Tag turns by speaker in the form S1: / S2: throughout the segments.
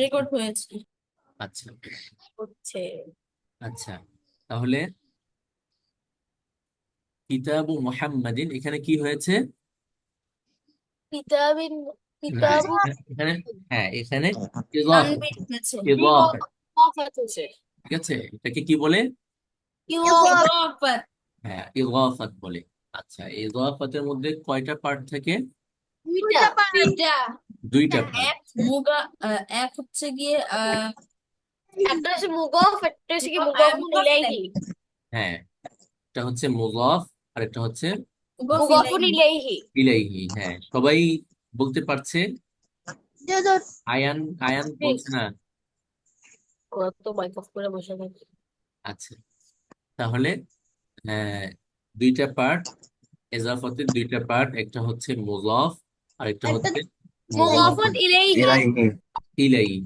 S1: Record হয়েছে
S2: আচ্ছা
S1: হচ্ছে।
S2: আচ্ছা, তাহলে কিতাবু মুহাম্মাদিন এখানে কি হয়েছে?
S1: কিতাবিন
S2: না,
S1: কিতাবু
S2: এখানে, হ্যাঁ এখানে ইদাফা,
S1: তানবির হয়েছে।
S2: ইদাফা,
S1: ইদাফাত হয়েছে।
S2: ঠিক আছে, এটাকে কি বলে?
S1: ইদাফাত।
S2: হ্যাঁ, ইদাফাত বলে। আচ্ছা, ইদাফাতের মধ্যে কয়টা পার্ট থাকে?
S1: দুইটা দুইটা
S2: দুইটা পার্ট।
S1: এক মুগা এক হচ্ছে গিয়ে একটা হচ্ছে মুগফ, একটা হচ্ছে কি মুগফুন ইলাইহি।
S2: হ্যাঁ, একটা হচ্ছে মুযাফ আর একটা হচ্ছে
S1: মুগফুন ইলাইহি।
S2: ইলাইহি। হ্যাঁ, সবাই বলতে পারছে? আয়ান, আয়ান বলছে না?
S1: কত মাইক অফ করে বসে থাকি।
S2: আচ্ছা, তাহলে আহ, দুইটা পার্ট, এজাফতের দুইটা পার্ট, একটা হচ্ছে মুযাফ আর একটা হচ্ছে
S1: মুগফুন
S2: মুযাফুন
S1: ইলাইহি।
S2: ইলাইহি।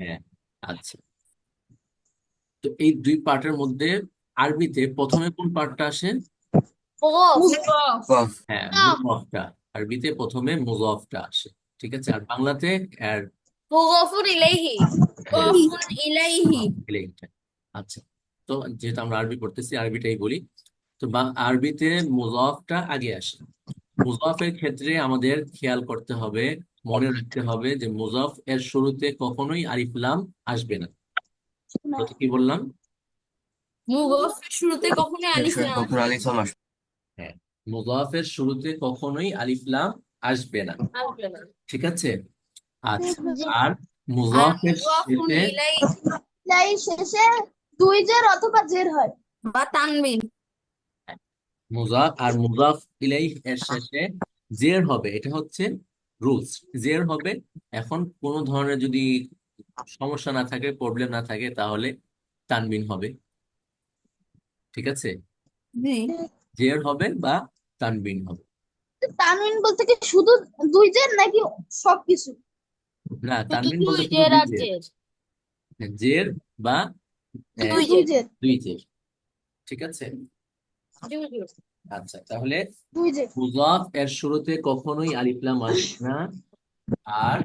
S2: হ্যাঁ, আচ্ছা, তো এই দুই পার্টের মধ্যে আরবিতে প্রথমে কোন পার্টটা আসে?
S1: মুগফ।
S2: হ্যাঁ, মুযাফটা। আরবিতে প্রথমে মুযাফটা আসে, ঠিক আছে। আর বাংলাতে আর,
S1: মুগফুন ইলাইহি।
S2: হ্যাঁ,
S1: মুগফুন ইলাইহি।
S2: ইলাইহিটা। আচ্ছা, তো যেহেতু আমরা আরবি পড়তেছি আরবিটাই বলি। তো আরবিতে মুযাফটা আগে আসে। মুযাফের ক্ষেত্রে আমাদের খেয়াল করতে হবে, মনে রাখতে হবে যে মুযাফ এর শুরুতে কখনোই আলিফ লাম আসবে না। তো কি বললাম?
S1: মুগফের শুরুতে কখনো আলিফ লাম আসবে
S2: হ্যাঁ, মুযাফের শুরুতে কখনোই আলিফ লাম আসবে না,
S1: আসবে না।
S2: ঠিক আছে। আচ্ছা,
S1: জি।
S2: আর
S1: আর
S2: মুযাফের
S1: মুগফুন
S2: শেষে,
S1: ইলাইহি
S3: লাই শেষে দুই জের অথবা জের হয়।
S1: বা তানবিন।
S2: মুযাফ ইলাইহ এর শেষে জের হবে, এটা হচ্ছে রুলস। জের হবে। এখন কোনো ধরনের যদি সমস্যা না থাকে, প্রবলেম না থাকে, তাহলে তানবিন হবে, ঠিক আছে।
S1: জি।
S2: জের হবে বা তানবিন হবে।
S3: তানবিন বলতে কি শুধু দুই জের নাকি সবকিছু?
S2: না,
S1: শুধু
S2: তানবিন
S1: দুই
S2: বলতে শুধু
S1: জের
S2: দুই
S1: আর
S2: জের।
S1: জের।
S2: জের বা
S1: দুই
S3: দুই
S1: জের।
S3: জের।
S2: দুই জের, ঠিক আছে।
S1: জি, জি।
S2: আচ্ছা, তাহলে
S3: দুই জের।
S2: মুযাফ এর শুরুতে কখনোই আলিফ লাম আসবে না। আর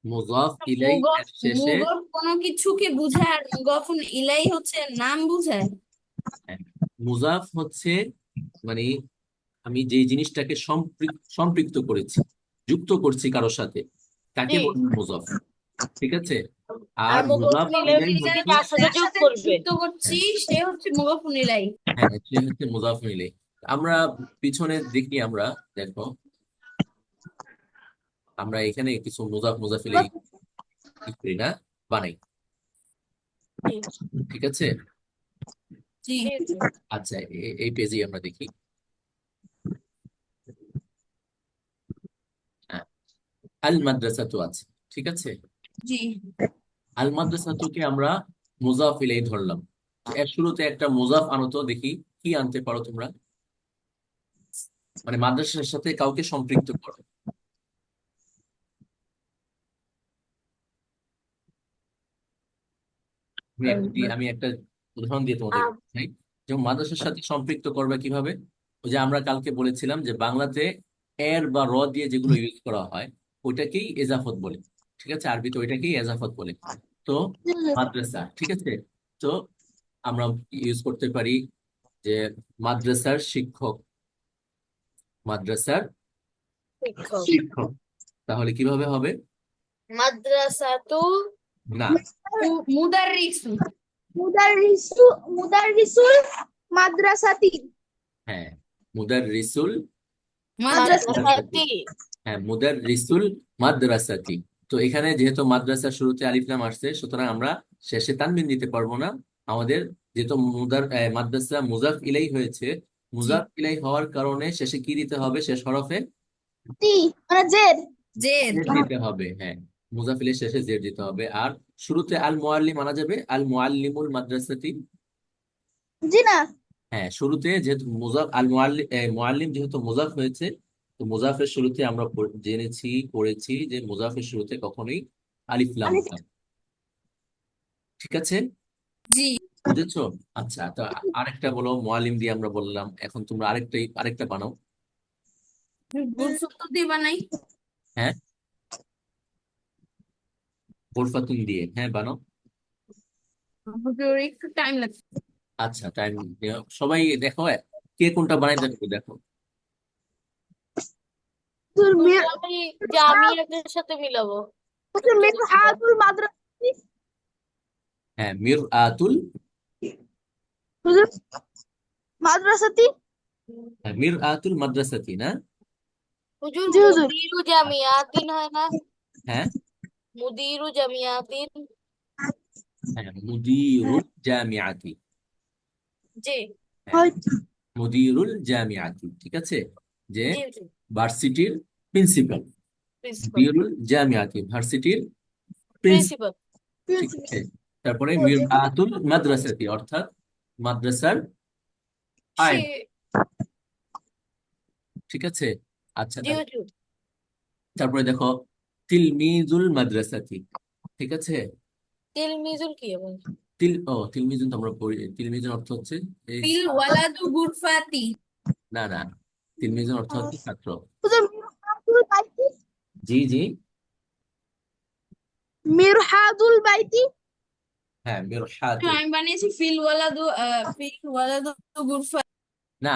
S2: মুযাফ ইলাই
S1: মুগফ
S2: এর শেষে,
S1: মুগফ কোনো কিছুকে বুঝায় আর মুগফুন ইলাই হচ্ছে নাম বুঝায়।
S2: হ্যাঁ, মুযাফ হচ্ছে মানে আমি যে জিনিসটাকে সম্পৃক্ত করেছি, যুক্ত করছি কারোর সাথে, তাকে
S1: জি।
S2: বলবো মুযাফ, ঠিক আছে।
S1: আর
S2: আর মুযাফ
S1: মুগফুন ইলাই
S2: ইলাই
S1: হচ্ছে যাকে
S2: হচ্ছে,
S1: কার সাথে যোগ করবে, যুক্ত
S2: হ্যাঁ,
S1: করছি, সে হচ্ছে মুগফুন ইলাই।
S2: হ্যাঁ, সে হচ্ছে মুযাফ ইলাই। আমরা পিছনে দেখি, আমরা দেখো, আমরা এখানে কিছু মুযাফ মুযাফ ইলাই কি করি না, বানাই,
S1: জি।
S2: ঠিক আছে।
S1: জি। জি।
S2: আচ্ছা, এই পেজেই আমরা দেখি। হ্যাঁ, আল মাদ্রাসা তো আছে, ঠিক আছে।
S1: জি।
S2: আল মাদ্রাসাতুকে আমরা মুযাফ ইলাই ধরলাম। তো এর শুরুতে একটা মুযাফ আনো তো দেখি, কি আনতে পারো তোমরা, মানে মাদ্রাসার সাথে কাউকে সম্পৃক্ত করো। আমি একটা উদাহরণ দিয়ে তোমাদের
S1: আ-
S2: চাই। যেমন মাদ্রাসার সাথে সম্পৃক্ত করবে কিভাবে? ওই যে আমরা কালকে বলেছিলাম যে বাংলাতে এর বা র দিয়ে যেগুলো ইউজ করা হয় ওইটাকেই এজাফত বলে, ঠিক আছে। আরবিতে ওইটাকেই এজাফত বলে। তো মাদ্রাসা, ঠিক আছে। তো আমরা ইউজ করতে পারি যে মাদ্রাসার শিক্ষক, মাদ্রাসার
S1: শিক্ষক।
S2: শিক্ষক। তাহলে কিভাবে হবে?
S1: মাদ্রাসাতু
S2: না,
S1: মুদাররিসু।
S3: মুদাররিসুল মাদ্রাসাতি।
S2: হ্যাঁ, মুদার রিসুল মাদ্রাসাতি।
S1: মাদ্রাসাতি।
S2: হ্যাঁ, মুদার রিসুল মাদ্রাসাতি। তো এখানে যেহেতু মাদ্রাসার শুরুতে আলিফ লাম আসছে, সুতরাং আমরা শেষে তানবিন দিতে পারবো না। আমাদের যেহেতু মাদ্রাসা মুজাফ ইলাই হয়েছে,
S1: জি।
S2: মুজাফ ইলাই হওয়ার কারণে শেষে কি দিতে হবে? শেষ হরফে
S3: তি মানে জের।
S1: জেদ।
S2: জের দিতে হবে, হ্যাঁ। মুজাফ ইলাই শেষে জের দিতে হবে। আর শুরুতে আল মুআল্লিম আনা যাবে, আল মুআল্লিমুল মাদ্রাসাতি।
S3: জি না।
S2: হ্যাঁ, শুরুতে যেহেতু মুজাফ মুআল্লিম যেহেতু মুজাফ হয়েছে, তো মুজাফের শুরুতে আমরা জেনেছি, পড়েছি যে মুজাফের শুরুতে কখনোই আলিফ লাম
S3: আলিফ।
S2: না, ঠিক আছে,
S1: জি।
S2: বুঝেছো। আচ্ছা, তো আরেকটা বলো, মুআল্লিম দিয়ে আমরা বললাম, এখন তোমরা আরেকটা বানাও।
S1: ভুল সূত্র দিয়ে বানাই।
S2: হ্যাঁ, গোরফাতুন দিয়ে, হ্যাঁ বানাও।
S1: হুজুর একটু টাইম লাগছে।
S2: আচ্ছা, টাইম। সবাই দেখো, কে কোনটা বানাইতে পারবে দেখো।
S3: হুজুর
S1: হুজুর আমি জামিয়াতের সাথে মিলাবো।
S3: মিরহাতুল মাদ্রাসাতি।
S2: হ্যাঁ, মির আতুল।
S3: হুজুর মাদ্রাসাতি।
S2: হ্যাঁ, মির আতুল মাদ্রাসাতি না।
S1: হুজুর
S3: জি হুজুর।
S1: মুদিরু জামিয়াতিন হয় না?
S2: হ্যাঁ,
S1: মুদিরু জামিয়াতিন।
S2: হ্যাঁ, মুদিরুল জামিআতি।
S1: জি
S2: হ্যাঁ,
S3: হয়তো।
S2: মুদিরুল জামিআতি, ঠিক আছে, যে
S1: জি জি।
S2: ভার্সিটির প্রিন্সিপাল।
S1: প্রিন্সিপাল।
S2: মুদিরুল জামিআতি ভার্সিটির প্রিন্সিপাল,
S1: প্রিন্সিপাল।
S2: ঠিক আছে। তারপরে মির আতুল মাদ্রাসাতি অর্থাৎ মাদ্রাসার
S1: সে।
S2: আইন, ঠিক আছে। আচ্ছা,
S1: জি হুজুর।
S2: তারপরে দেখো তিলমিজুল মাদ্রাসাতি, ঠিক আছে।
S1: তিলমিজুল কি হবে?
S2: তিলমিজুন তো আমরা পড়ি। তিলমিজুন অর্থ হচ্ছে এই
S1: ফিল ওয়ালাদু গুরফাতি।
S2: না, না, তিলমিজুন অর্থ হচ্ছে ছাত্র।
S3: হুজুর মিরহাতুল বাইতি।
S2: জি, জি।
S3: মিরহাতুল বাইতি।
S2: হ্যাঁ, মির হাতুল।
S1: আমি বানিয়েছি ফিল ওয়ালাদু গুরফা।
S2: না,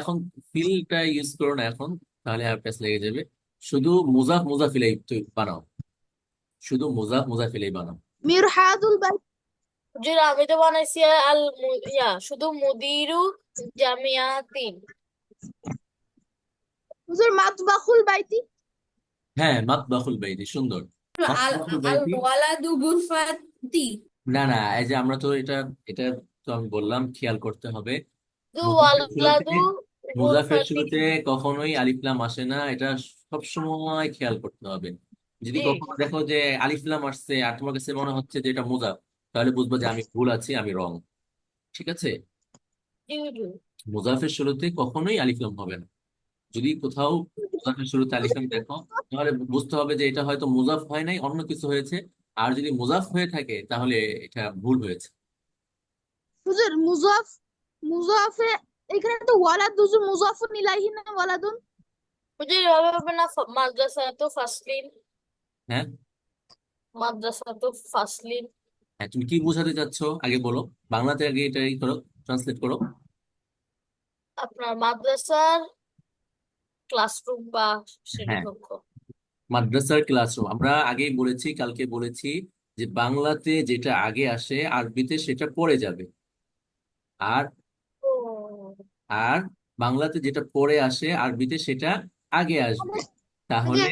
S2: এখন ফিলটা ইউজ করো না এখন, তাহলে আর পেস লেগে যাবে। শুধু মুজাফ মুজাফিলাই বানাও, শুধু মুজাফ মুজাফিলাই বানাও।
S3: মিরহাতুল বাইতি।
S1: হুজুর আমি তো বানাইছি শুধু মুদিরু জামিয়াতিন।
S3: হুজুর মাতবাখুল বাইতি।
S2: হ্যাঁ, মাতবাখুল বাইতি, সুন্দর।
S1: আল
S2: মাতবাখুল
S1: আল
S2: বাইতি।
S1: ওয়ালাদু গুরফাতি।
S2: না, না, এই যে আমরা তো এটা তো আমি বললাম খেয়াল করতে হবে।
S1: দু
S2: মুজাফের শুরুতে
S1: ওয়ালাদু
S2: মুজাফের
S1: গুরফাতি।
S2: শুরুতে কখনোই আলিফ লাম আসে না, এটা সব সময় খেয়াল করতে হবে। যদি
S1: জি
S2: কখনো দেখো যে আলিফ লাম আসছে আর তোমার কাছে মনে হচ্ছে যে এটা মুজাফ, তাহলে বুঝবো যে আমি ভুল আছি, আমি রং, ঠিক আছে।
S1: জি হুজুর।
S2: মুজাফের শুরুতে কখনোই আলিফ লাম হবে না। যদি কোথাও মুজাফের শুরুতে আলিফ লাম দেখো, তাহলে বুঝতে হবে যে এটা হয়তো মুজাফ হয় নাই, অন্য কিছু হয়েছে। আর যদি মুজাফ হয়ে থাকে তাহলে এটা ভুল হয়েছে।
S3: হুজুর মুজাফে এখানে তো ওয়ালাদ হুজুর মুজাফুন ইলাইহি না ওয়ালাদুন।
S1: হুজুর এভাবে হবে না, মাদ্রাসা তো ফাসলিন।
S2: হ্যাঁ,
S1: মাদ্রাসা তো ফাসলিন।
S2: হ্যাঁ, তুমি কি বোঝাতে চাচ্ছ আগে বলো। বাংলাতে আগে এটা ই করো, ট্রান্সলেট করো।
S1: আপনার মাদ্রাসার ক্লাসরুম বা
S2: হ্যাঁ,
S1: শ্রেণীকক্ষ।
S2: মাদ্রাসার ক্লাসরুম, আমরা আগেই বলেছি, কালকে বলেছি যে বাংলাতে যেটা আগে আসে আরবিতে সেটা পরে যাবে। আর
S1: ও
S2: আর বাংলাতে যেটা পরে আসে আরবিতে সেটা আগে আসবে। তাহলে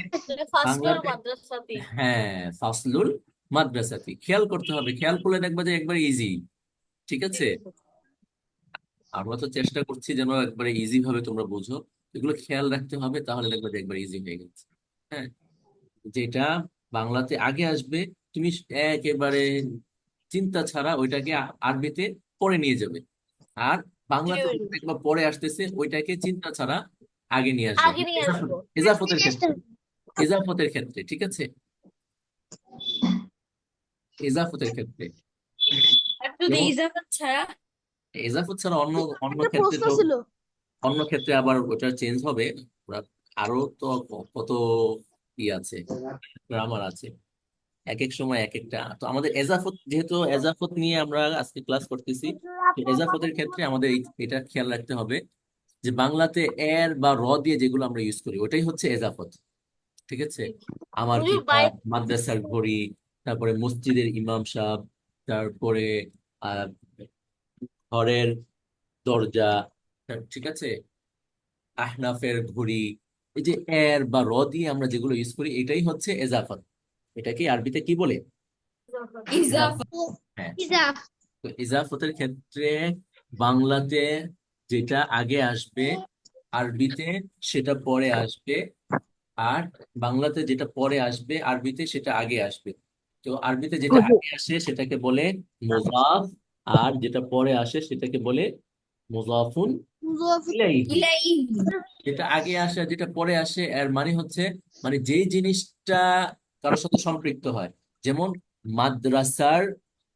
S1: ফাসলুল
S2: বাংলাতে,
S1: মাদ্রাসাতি।
S2: হ্যাঁ, ফাসলুল মাদ্রাসাতি, খেয়াল করতে হবে, খেয়াল করলে দেখবা যে একবার ইজি, ঠিক
S1: জি
S2: আছে।
S1: হুজুর।
S2: আমরা তো চেষ্টা করছি যেন একবারে ইজি ভাবে তোমরা বুঝো, এগুলো খেয়াল রাখতে হবে, তাহলে দেখবে যে একবার ইজি হয়ে গেছে। হ্যাঁ, যেটা বাংলাতে আগে আসবে তুমি একেবারে চিন্তা ছাড়া ওইটাকে আরবিতে পরে নিয়ে যাবে। আর
S1: জি
S2: বাংলাতে যেটা
S1: হুজুর।
S2: দেখবা পরে আসতেছে ওইটাকে চিন্তা ছাড়া আগে নিয়ে আসবে।
S1: আগে নিয়ে
S2: এজাফত
S1: আসবো।
S2: এজাফতের ক্ষেত্রে, এজাফতের ক্ষেত্রে, ঠিক আছে, এজাফতের ক্ষেত্রে।
S1: আর যদি
S2: যেমন
S1: ইজাফত ছাড়া?
S2: এজাফত ছাড়া অন্য অন্য
S3: একটা
S2: ক্ষেত্রে
S3: প্রশ্ন
S2: তো,
S3: ছিল।
S2: অন্য ক্ষেত্রে আবার ওটা চেঞ্জ হবে। ওরা আরো তো কত ই আছে, গ্রামার আছে, এক এক সময় এক একটা। তো আমাদের এজাফত, যেহেতু এজাফত নিয়ে আমরা আজকে ক্লাস করতেছি, তো এজাফতের ক্ষেত্রে আমাদের এটা খেয়াল রাখতে হবে যে বাংলাতে এর বা র দিয়ে যেগুলো আমরা ইউজ করি ওটাই হচ্ছে এজাফত, ঠিক আছে। আমার
S1: হুজুর
S2: কিতাব, মাদ্রাসার ঘড়ি, তারপরে মসজিদের ইমাম সাহেব, তারপরে আহ ঘরের দরজা, ঠিক আছে, আহনাফের ঘড়ি, এই যে এর বা র দিয়ে আমরা যেগুলো ইউজ করি এটাই হচ্ছে এজাফত। এটাকে আরবিতে কি বলে?
S1: ইজাফত।
S2: এজাফত। হ্যাঁ,
S3: ইজাফ।
S2: তো ইজাফতের ক্ষেত্রে বাংলাতে যেটা আগে আসবে আরবিতে সেটা পরে আসবে। আর বাংলাতে যেটা পরে আসবে আরবিতে সেটা আগে আসবে। তো আরবিতে যেটা
S3: হুজুর
S2: আগে আসে সেটাকে বলে মুজাফ, আর যেটা পরে আসে সেটাকে বলে মুজাফুন
S3: মুজাফির।
S2: ইলাইহি।
S1: ইলাইহি।
S2: যেটা আগে আসে আর যেটা পরে আসে এর মানে হচ্ছে, মানে যেই জিনিসটা কারোর সাথে সম্পৃক্ত হয়। যেমন মাদ্রাসার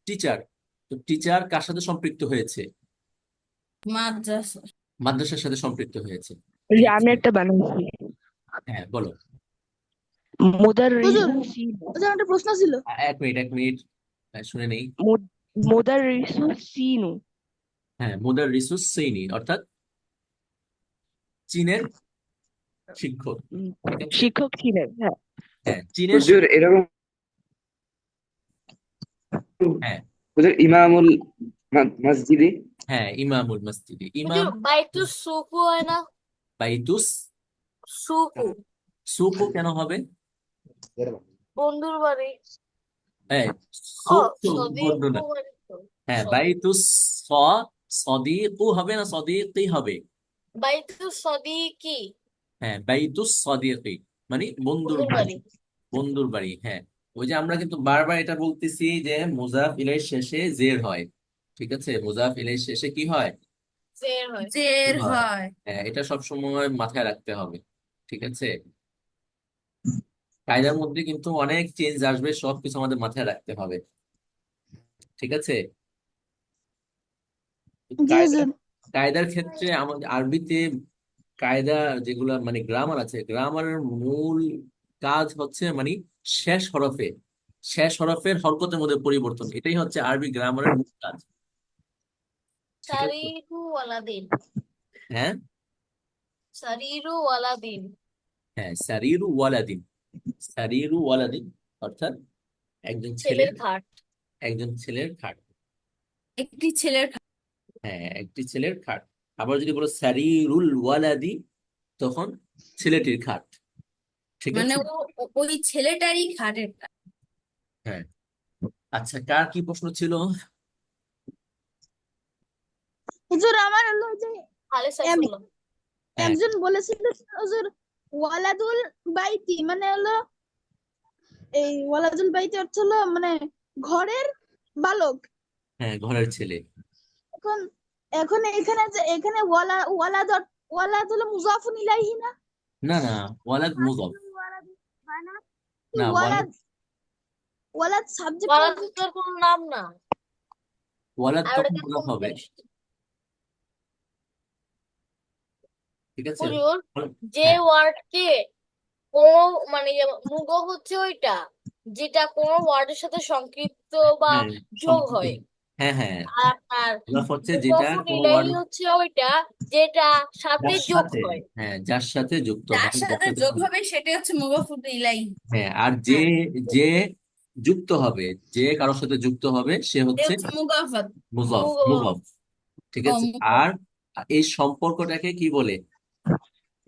S2: টিচার, তো টিচার কার সাথে সম্পৃক্ত হয়েছে?
S1: মাদ্রাসা।
S2: মাদ্রাসার সাথে সম্পৃক্ত হয়েছে,
S4: এই যে
S2: ঠিক
S4: আমি
S2: আছে।
S4: একটা বানাইছি।
S2: হ্যাঁ, বলো।
S3: হুজুর
S4: মুদাররিসিনু
S3: হুজুর একটা প্রশ্ন ছিল।
S2: এক মিনিট শুনে নেই।
S4: মুদাররিসিনু
S2: হ্যাঁ, মুদাররিসুস সেইনি অর্থাৎ চীনের শিক্ষক। ঠিক আছে।
S4: শিক্ষক ছিলেন, হ্যাঁ।
S2: হ্যাঁ, চীনের
S5: হুজুর এরকম
S2: হ্যাঁ
S5: হুজুর ইমামুল মসজিদি।
S2: হ্যাঁ, ইমামুল মসজিদে
S1: হুজুর
S2: ইমাম।
S1: বাইতুস সুকু হয় না?
S2: বাইতুস
S1: সুকু
S2: সুকু কেন হবে?
S1: বন্ধুর বাড়ি।
S2: হ্যাঁ,
S1: ও
S2: সুক তো বন্ধু
S1: সদিকু
S2: না।
S1: মানে তো
S2: হ্যাঁ,
S1: সদিক।
S2: বাইতুস স সদিকু হবে না, সদিকি হবে।
S1: বাইতুস সদিকি
S2: হ্যাঁ, বাইতুস সদিকি মানে বন্ধুর
S1: বন্ধুর
S2: বাড়ি।
S1: বাড়ি।
S2: বন্ধুর বাড়ি, হ্যাঁ। ওই যে আমরা কিন্তু বারবার এটা বলতেছি যে মুজাফ ইলাইহির শেষে জের হয়। ঠিক আছে, মুজাফ ইলাইহির শেষে কি হয়?
S1: জের হয়।
S2: জের
S1: জের
S2: হয়।
S1: হয়।
S2: হ্যাঁ, এটা সব সময় মাথায় রাখতে হবে। ঠিক আছে, কায়দার মধ্যে কিন্তু অনেক চেঞ্জ আসবে, সবকিছু আমাদের মাথায় রাখতে হবে। ঠিক আছে।
S3: জি
S2: কায়দার
S3: হুজুর।
S2: কায়দার ক্ষেত্রে আমাদের আরবিতে কায়দা যেগুলা মানে গ্রামার আছে, গ্রামারের মূল কাজ হচ্ছে মানে শেষ হরফে শেষ হরফের হরকতের মধ্যে পরিবর্তন, এটাই হচ্ছে আরবি গ্রামারের মূল কাজ। ঠিক আছে।
S1: সারিহু ওয়ালাদিন।
S2: হ্যাঁ
S1: সারিরু ওয়ালাদিন।
S2: হ্যাঁ, সারিরু ওয়ালাদিন। সারিরু ওয়ালাদিন অর্থাৎ একজন ছেলের
S1: ছেলের খাট।
S2: একজন ছেলের খাট।
S1: একটি ছেলের খাট।
S2: হ্যাঁ, একটি ছেলের খাট। আবার যদি বলো সারিরুল ওয়ালাদি, তখন ছেলেটির খাট। ঠিক
S1: মানে
S2: আছে।
S1: ওই ছেলেটারই খাটের খাট।
S2: হ্যাঁ। আচ্ছা, কার কি প্রশ্ন ছিল?
S3: হুজুর আমার হলো যে
S1: খালে
S3: এম-
S1: সাইফুল্লাহ।
S2: হ্যাঁ
S3: একজন বলেছিল যে, হুজুর ওয়ালাদুল বাইতি মানে হলো এই ওয়ালাদুল বাইতি অর্থ হলো মানে ঘরের বালক।
S2: হ্যাঁ, ঘরের ছেলে।
S3: এখন এখন এখানে যে এখানে ওয়ালাদ হলো মুজাফুন ইলাইহি না?
S2: না না, ওয়ালাদ মুজাফ।
S3: ফাসলুল ওয়ালাদ হয় না?
S2: না, ওয়ালাদ
S3: ওয়ালাদ ওয়ালাদ সাবজেক্ট
S1: ওয়ালাদ
S3: অবজেক্ট।
S1: তোর কোনো নাম না।
S2: ওয়ালাদ
S1: আর
S2: তখন
S1: ওটাকে
S2: মুজাফ হবে।
S1: কমপ্লেক্স।
S2: ঠিক আছে।
S1: হুজুর যে
S2: হ্যাঁ
S1: ওয়ার্ড কে কোনো মানে মুগ হচ্ছে ওইটা যেটা কোনো ওয়ার্ডের সাথে সংক্ষিপ্ত বা
S2: হ্যাঁ,
S1: যোগ
S2: সম্পর্ক।
S1: হয়।
S2: হ্যাঁ হ্যাঁ,
S1: আর
S2: মুজাফ হচ্ছে যেটা
S1: মুদাফুন
S2: কোনো
S1: ইলাইহি
S2: ওয়ার্ড
S1: হচ্ছে ওইটা যেটা সাথে
S2: যার
S1: যোগ
S2: সাথে,
S1: হয়।
S2: হ্যাঁ যার সাথে যুক্ত
S1: যার
S2: হয়, যার
S1: সাথে
S2: সাথে
S1: যোগ হবে সেটাই হচ্ছে মুদাফুন ইলাইহি।
S2: হ্যাঁ, আর যে
S1: হ্যাঁ,
S2: যে যুক্ত হবে, যে কারোর সাথে যুক্ত হবে সে
S1: এটা
S2: হচ্ছে
S1: হচ্ছে মুদাফাত।
S2: মুজাফ
S1: মুগ
S2: মুজাফ। ঠিক
S1: ও
S2: আছে।
S1: মুদাফ।
S2: আর এই সম্পর্কটাকে কি বলে?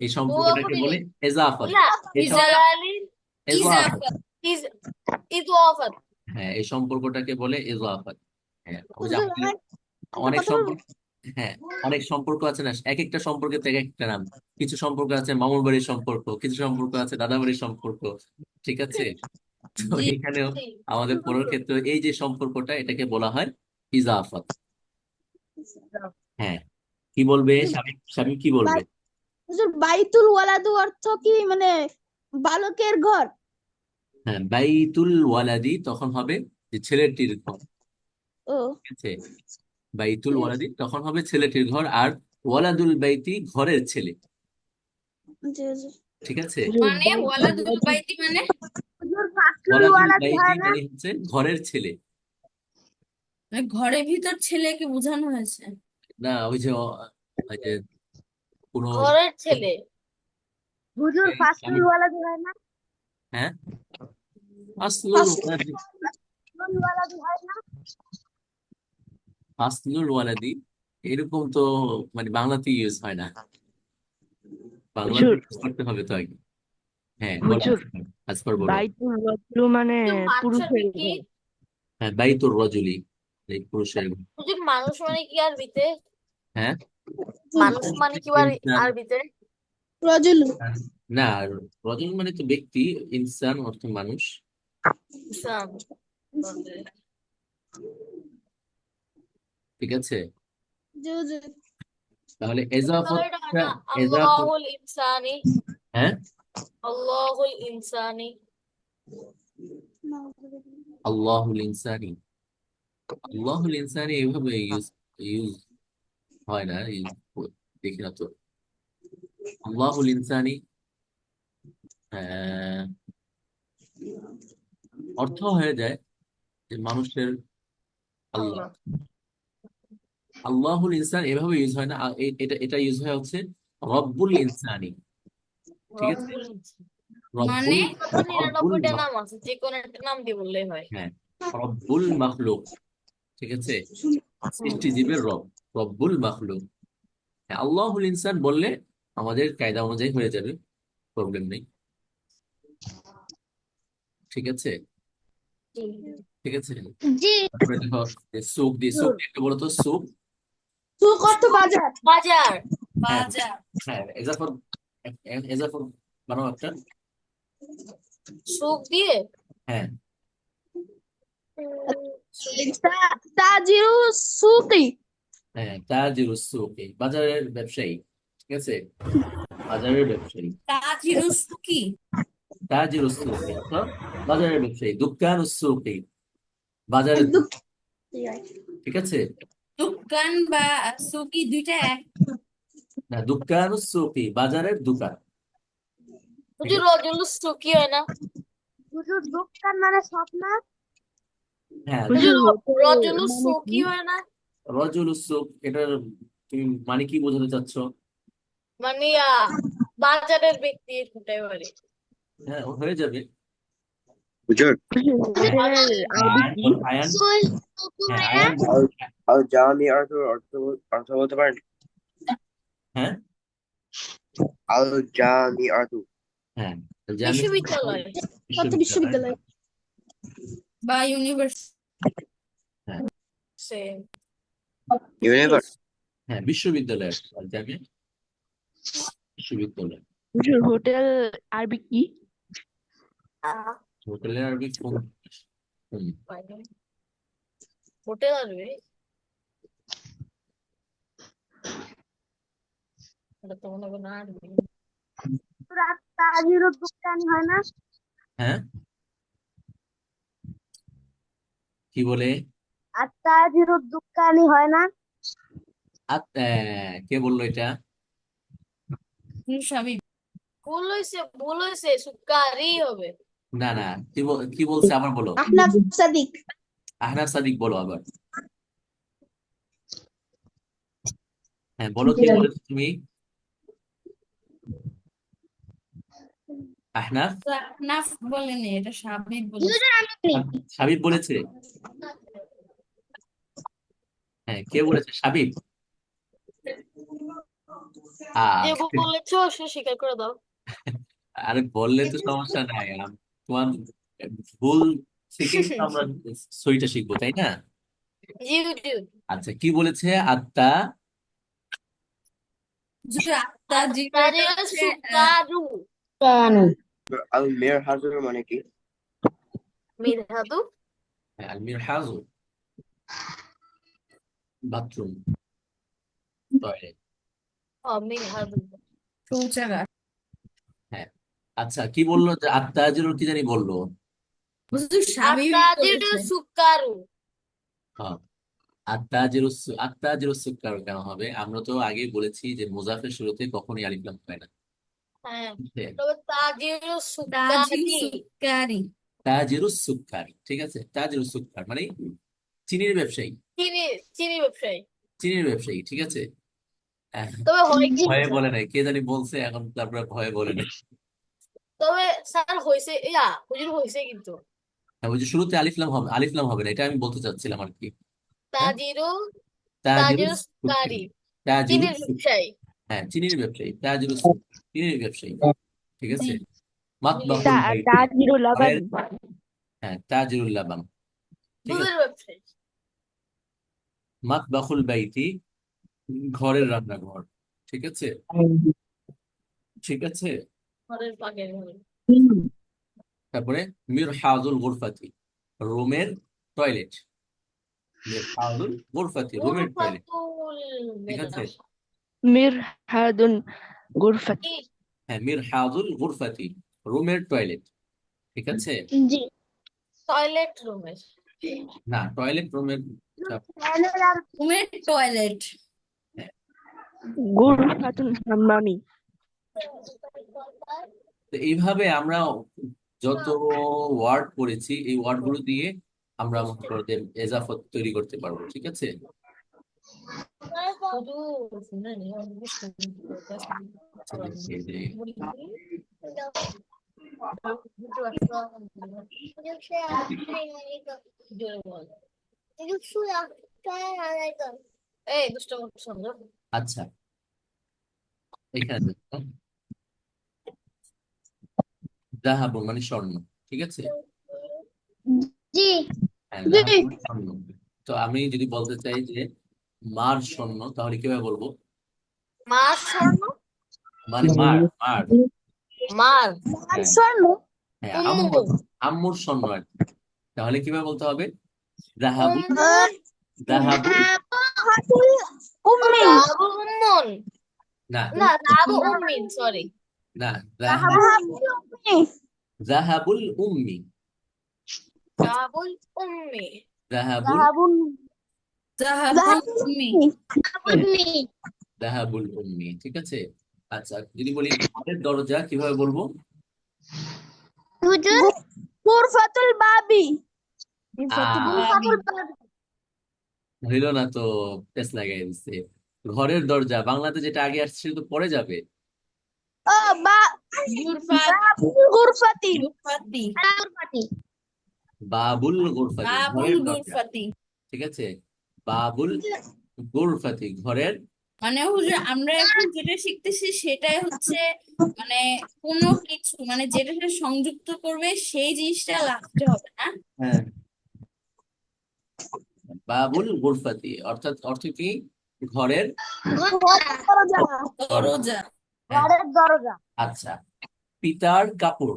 S2: এই
S1: মুদাফুন
S2: সম্পর্কটাকে বলে
S1: ইলাইহি।
S2: এজাফত।
S1: না,
S2: এই
S1: ইজালালিন
S2: এজাফত।
S1: ইজাফাত ইজ ইদওয়াফাত।
S2: হ্যাঁ, এই সম্পর্কটাকে বলে এজাফত। হ্যাঁ, ওই যে
S3: হুজুর
S2: আমাদের
S3: আমার একটা
S2: অনেক
S3: কথা বলবো।
S2: সম্পর্ক। হ্যাঁ, অনেক সম্পর্ক আছে না, এক একটা সম্পর্কের তো এক একটা নাম। কিছু সম্পর্ক আছে মামুর বাড়ির সম্পর্ক, কিছু সম্পর্ক আছে দাদা বাড়ির সম্পর্ক। ঠিক আছে। তো
S1: জি
S2: এখানেও
S1: জি।
S2: আমাদের পড়ার ক্ষেত্রে এই যে সম্পর্কটা, এটাকে বলা হয় ইজাফত। হ্যাঁ, কি বলবে শামিম? শামিম কি বলবে?
S3: হুজুর বাইতুল ওয়ালাদু অর্থ কি মানে বালকের ঘর?
S2: হ্যাঁ, বাইতুল ওয়ালাদি তখন হবে যে ছেলেটির ঘর।
S3: ও
S2: ঠিক আছে, বাইতুল ওয়ালাদি তখন হবে ছেলেটির ঘর, আর ওয়ালাদুল বাইতি ঘরের ছেলে।
S3: জি হুজুর।
S2: ঠিক আছে।
S1: মানে ওয়ালাদুল বাইতি মানে
S3: হুজুর ফাসলুল
S2: ওয়ালাদুল
S3: ওয়ালাদি
S2: বাইতি
S3: হয় না?
S2: মানে হচ্ছে ঘরের ছেলে।
S1: ঘরের ভিতর ছেলেকে বোঝানো হয়েছে।
S2: না, ওই যে কোনো
S1: ঘরের ছেলে।
S3: হুজুর
S2: আমি
S3: ফাসলুল ওয়ালাদি হয় না?
S2: হ্যাঁ, আসলুল
S3: ফাসলুল
S2: ওয়ালাদি।
S3: ওয়ালাদি হয় না?
S2: আসলুল ওয়ালাদি এরকম তো মানে বাংলাতে ইউজ হয় না, বাংলাতে
S4: হুজুর
S2: ইউজ করতে হবে তো আগে। হ্যাঁ বলো
S4: হুজুর
S2: আজকাল বলো।
S4: বাইতুল রজুলু মানে
S1: কিন্তু মানুষ
S4: পুরুষের
S1: আরবি কি?
S4: ঘর।
S2: হ্যাঁ, বাইতুর রজুলি, এই পুরুষের ঘর।
S1: হুজুর মানুষ মানে কি আরবিতে?
S2: হ্যাঁ,
S1: মানুষ মানে কি
S2: ইনসান।
S1: আরবিতে?
S3: রজুলু।
S2: না, রজুল মানে তো ব্যক্তি, ইনসান অর্থ মানুষ।
S1: ইনসান।
S2: ঠিক আছে।
S3: জি হুজুর।
S2: তাহলে
S1: তাহলে এটা হয় না
S2: এজাফত।
S1: আল্লাহুল ইনসানি।
S2: হ্যাঁ,
S1: আল্লাহুল ইনসানি।
S2: আল্লাহুল ইনসানি। আল্লাহুল ইনসানি এইভাবে ইউজ ইউজ হয় না, দেখি না তো। আল্লাহুল ইনসানি, আহ, অর্থ হয়ে যায় যে মানুষের আল্লাহ।
S1: আল্লাহ।
S2: আল্লাহুল ইনসান এভাবে ইউজ হয় না, এটা এটা ইউজ হয় হচ্ছে রব্বুল ইনসানি। ঠিক আছে,
S1: রব্বুল ইনসান। মানে
S2: রব্বুল,
S1: তো
S2: রব্বুল
S1: 99টা নাম আছে, যে কোনো একটা নাম দিয়ে বললেই হয়।
S2: হ্যাঁ, রব্বুল মাখলুক। ঠিক আছে,
S1: হুম।
S2: সৃষ্টিজীবের রব, রব্বুল মাখলুক। হ্যাঁ, আল্লাহুল ইনসান বললে আমাদের কায়দা অনুযায়ী হয়ে যাবে, প্রবলেম নেই। ঠিক আছে,
S1: জি।
S2: ঠিক আছে।
S3: জি।
S2: তারপরে দেখো যে সুক দিয়ে, সুক দিয়ে একটা বলো তো, সুক।
S3: সুক অর্থ বাজার।
S1: বাজার।
S2: হ্যাঁ,
S1: বাজার।
S2: হ্যাঁ, এজাফর, এজাফর বানাও একটা।
S1: সুখ দিয়ে।
S2: হ্যাঁ,
S1: সুখ।
S3: তাজিরু সুকি।
S2: হ্যাঁ, তাজিরুস সুকি, বাজারের ব্যবসায়ী। ঠিক আছে, বাজারের ব্যবসায়ী।
S1: তাজিরুস সুকি।
S2: তাজিরুস সুকি অর্থাৎ বাজারের ব্যবসায়ী। দুক্কানুস সুকি, বাজারের দোকান। ঠিক আছে,
S1: দোকান বা সুকি দুইটা এক।
S2: না, দুক্কানুস সুকি বাজারের দোকান। ঠিক
S1: হুজুর
S2: আছে,
S1: রজুলুস সুকি হয় না?
S3: হুজুর দোকান মানে শপ না?
S2: হ্যাঁ,
S4: হুজুর
S1: হুজুর
S4: হোটেল
S1: রজুলুস
S4: মানে কি?
S1: সুকি হয় না?
S2: রজুলুস সুক, এটার তুমি মানে কি বোঝাতে চাচ্ছ?
S1: মানে বাজারের ব্যক্তি হতে পারে।
S2: হ্যাঁ, হয়ে যাবে।
S5: হুজুর,
S4: হুজুর হোটেলের
S1: বাজারের
S4: আরবি
S2: আয়ান
S4: কি?
S2: আয়ান, হ্যাঁ আয়ান,
S5: আল আল জামি অর্থ অর্থ অর্থ বলতে পারেন?
S2: হ্যাঁ,
S5: আল জামি অর্থ
S2: হ্যাঁ, জামি
S1: বিশ্ববিদ্যালয়
S3: অর্থ
S2: বিশ্ববিদ্যালয়।
S3: বিশ্ববিদ্যালয়।
S1: বা ইউনিভার্সিটি।
S2: হ্যাঁ,
S1: সেম।
S5: ইউনিভার্স।
S2: হ্যাঁ, বিশ্ববিদ্যালয়, জামি বিশ্ববিদ্যালয়।
S4: হুজুর হোটেল আরবি কি?
S2: হোটেলের আরবি কোন? হুম,
S1: হোটেল আসবে, এটা তো মনে করো আসবে।
S3: তাজিরু দোকান হয় না?
S2: হ্যাঁ, কি বলে?
S3: আর তাজিরু দোকানি হয় না?
S2: কে বললো এটা?
S1: স্বামী। ভুল হয়েছে, সুকারি হবে।
S2: না না, কি বলছে আবার বলো।
S3: আহনাফ সাদিক।
S2: আহনাফ সাদিক বলো আবার। হ্যাঁ, বলো কি বলেছো তুমি? আহনাফ,
S1: নাফ বলেনি, এটা সাবিত বলেছে।
S2: সাবিব বলেছে। হ্যাঁ, কে বলেছে? সাবিব।
S1: যে
S2: আহ
S1: বলেছো সে স্বীকার করে দাও।
S2: আরে বললে তো সমস্যা নাই, তোমার ভুল থেকেই তো আমরা সইটা শিখবো, তাই না?
S1: জি জি।
S2: আচ্ছা, কি বলেছে? আত্মা,
S1: যদি আত্মা জিরোটা হচ্ছে সুকারু।
S5: আল মের হাজুর মানে কি?
S1: মিরহাদু।
S2: আলমির হাজু, বাথরুম, টয়লেট।
S1: মিরহাদু শৌচাগার।
S2: হ্যাঁ, আচ্ছা, কি বললো যে আত্মাজের কি জানি বললো?
S1: বুঝলি স্বামী
S2: আত্মা,
S1: বলেছে সুকারু।
S2: হ্যাঁ, আত্তাজিরুস সুক্কার কেন হবে? আমরা তো আগেই বলেছি যে মুজাফের শুরুতে কখনোই আলিফ লাম হয় না।
S1: হ্যাঁ,
S2: বুঝলে?
S1: তবে তাজিরু সুকারি। সুকারি।
S2: তাজিরুস সুক্কার, ঠিক আছে, তাজিরুস সুক্কার মানে চিনির ব্যবসায়ী।
S1: চিনি। চিনি ব্যবসায়ী।
S2: চিনির ব্যবসায়ী, ঠিক আছে। আহ,
S1: তবে হয় কি
S2: ভয়ে
S1: স্যার?
S2: বলে নাই, কে জানি বলছে এখন, তারপরে ভয়ে বলে নাই।
S1: তবে স্যার হয়েছে, হুজুর হয়েছে কিন্তু।
S2: হ্যাঁ, ওই যে শুরুতে আলিফ লাম হবে, আলিফ লাম হবে না, এটা আমি বলতে চাচ্ছিলাম আর কি। হ্যাঁ,
S1: তাজিরু। তাজিরু
S2: তাজিরুস
S1: সুকারি।
S2: সুক্কারি, তাজিরুস
S1: চিনির
S2: সুক্কারি।
S1: ব্যবসায়ী।
S2: হ্যাঁ, চিনির ব্যবসায়ী, তাজিরুস সুক্কারি, চিনির ব্যবসায়ী। ঠিক আছে, মাতবাহুল বাইতি,
S4: তাজিরু লাবান।
S2: ঘরের, হ্যাঁ, তাজিরুল লাবান। ঠিক আছে,
S1: দুধের ব্যবসায়ী।
S2: মাতবাহুল বাইতি, ঘরের রান্নাঘর। ঠিক আছে, ঠিক আছে।
S1: ঘরের পাকের ঘরে।
S2: তারপরে মিরহাজুল গুরফাতি, রুমের টয়লেট। মিরহাজুল গুরফাতি, রুমের টয়লেট।
S1: গুরফাতুল
S2: ঠিক আছে,
S1: মেডাসা।
S4: মিরহাদুন গুরফাত।
S1: কি?
S2: হ্যাঁ, মিরহাজুল গুরফাতি, রুমের টয়লেট। ঠিক আছে,
S3: জি।
S1: টয়লেট রুমের।
S2: না, টয়লেট রুমের।
S1: রুমের টয়লেট।
S2: হ্যাঁ,
S4: গুরফাতুন হাম্মামি।
S2: তো এইভাবে আমরা যত ওয়ার্ড পড়েছি এই ওয়ার্ড গুলো দিয়ে আমরা মনে করো যে এজাফত তৈরি করতে পারবো, ঠিক আছে? আচ্ছা, দেখি এই যে
S1: এই দুষ্ট করছো না।
S2: আচ্ছা, এখানে দেখো, জাহাবুন মানে স্বর্ণ, ঠিক আছে?
S3: জি
S2: হ্যাঁ,
S3: জি
S2: জাহাবুন স্বর্ণ। তো আমি যদি বলতে চাই যে মার স্বর্ণ, তাহলে কিভাবে বলবো?
S1: মা স্বর্ণ,
S2: মানে মার মার
S1: মার
S2: হ্যাঁ
S3: স্বর্ণ
S2: হ্যাঁ,
S1: উম্মু,
S2: আম্মুর স্বর্ণ আর কি। তাহলে কিভাবে বলতে হবে? জাহাবুল
S1: উম্মু,
S2: জাহাবুল
S3: হাতুল উম্মি
S1: যাবু উম্মুন,
S2: না
S1: না যাবু উম্মিন, সরি,
S2: না,
S3: যাহাবুল উম্মি
S2: জাহাবুল উম্মি,
S1: যাবুল উম্মি,
S2: জাহাবুল
S3: যাহাবুল
S1: যাহাবুল উম্মি,
S3: উম্মি
S2: জাহাবুল উম্মি, ঠিক আছে? আচ্ছা, যদি বলি ঘরের দরজা কিভাবে বলবো?
S3: হুজুর গুরফাতুল বাবি
S2: আহ হইলো না তো, পেস লাগাই দিচ্ছে। ঘরের দরজা বাংলাতে যেটা আগে আসছে সেটা তো পরে যাবে।
S3: ও বা
S1: গুরফাত,
S3: বাবুল গুরফাতি
S1: গুরফাতি,
S3: গুরফাতি
S2: বাবুল গুরফাতি,
S1: বাবুল
S2: ঘরের দরজা,
S1: গুরফাতি।
S2: ঠিক আছে? বাবুল গুরফাতি, ঘরের।
S1: মানে হুজুর আমরা এখন যেটা শিখতেছি সেটাই হচ্ছে মানে কোনো কিছু মানে যেটা সাথে সংযুক্ত করবে সেই জিনিসটা লাস্টে হবে না।
S2: হ্যাঁ, বাবুল গুরফাতি অর্থাৎ অর্থ কি? ঘরের
S3: দরজা
S2: দরজা।
S1: দরজা,
S2: হ্যাঁ,
S3: ঘরের দরজা
S2: আচ্ছা। পিতার কাপড়,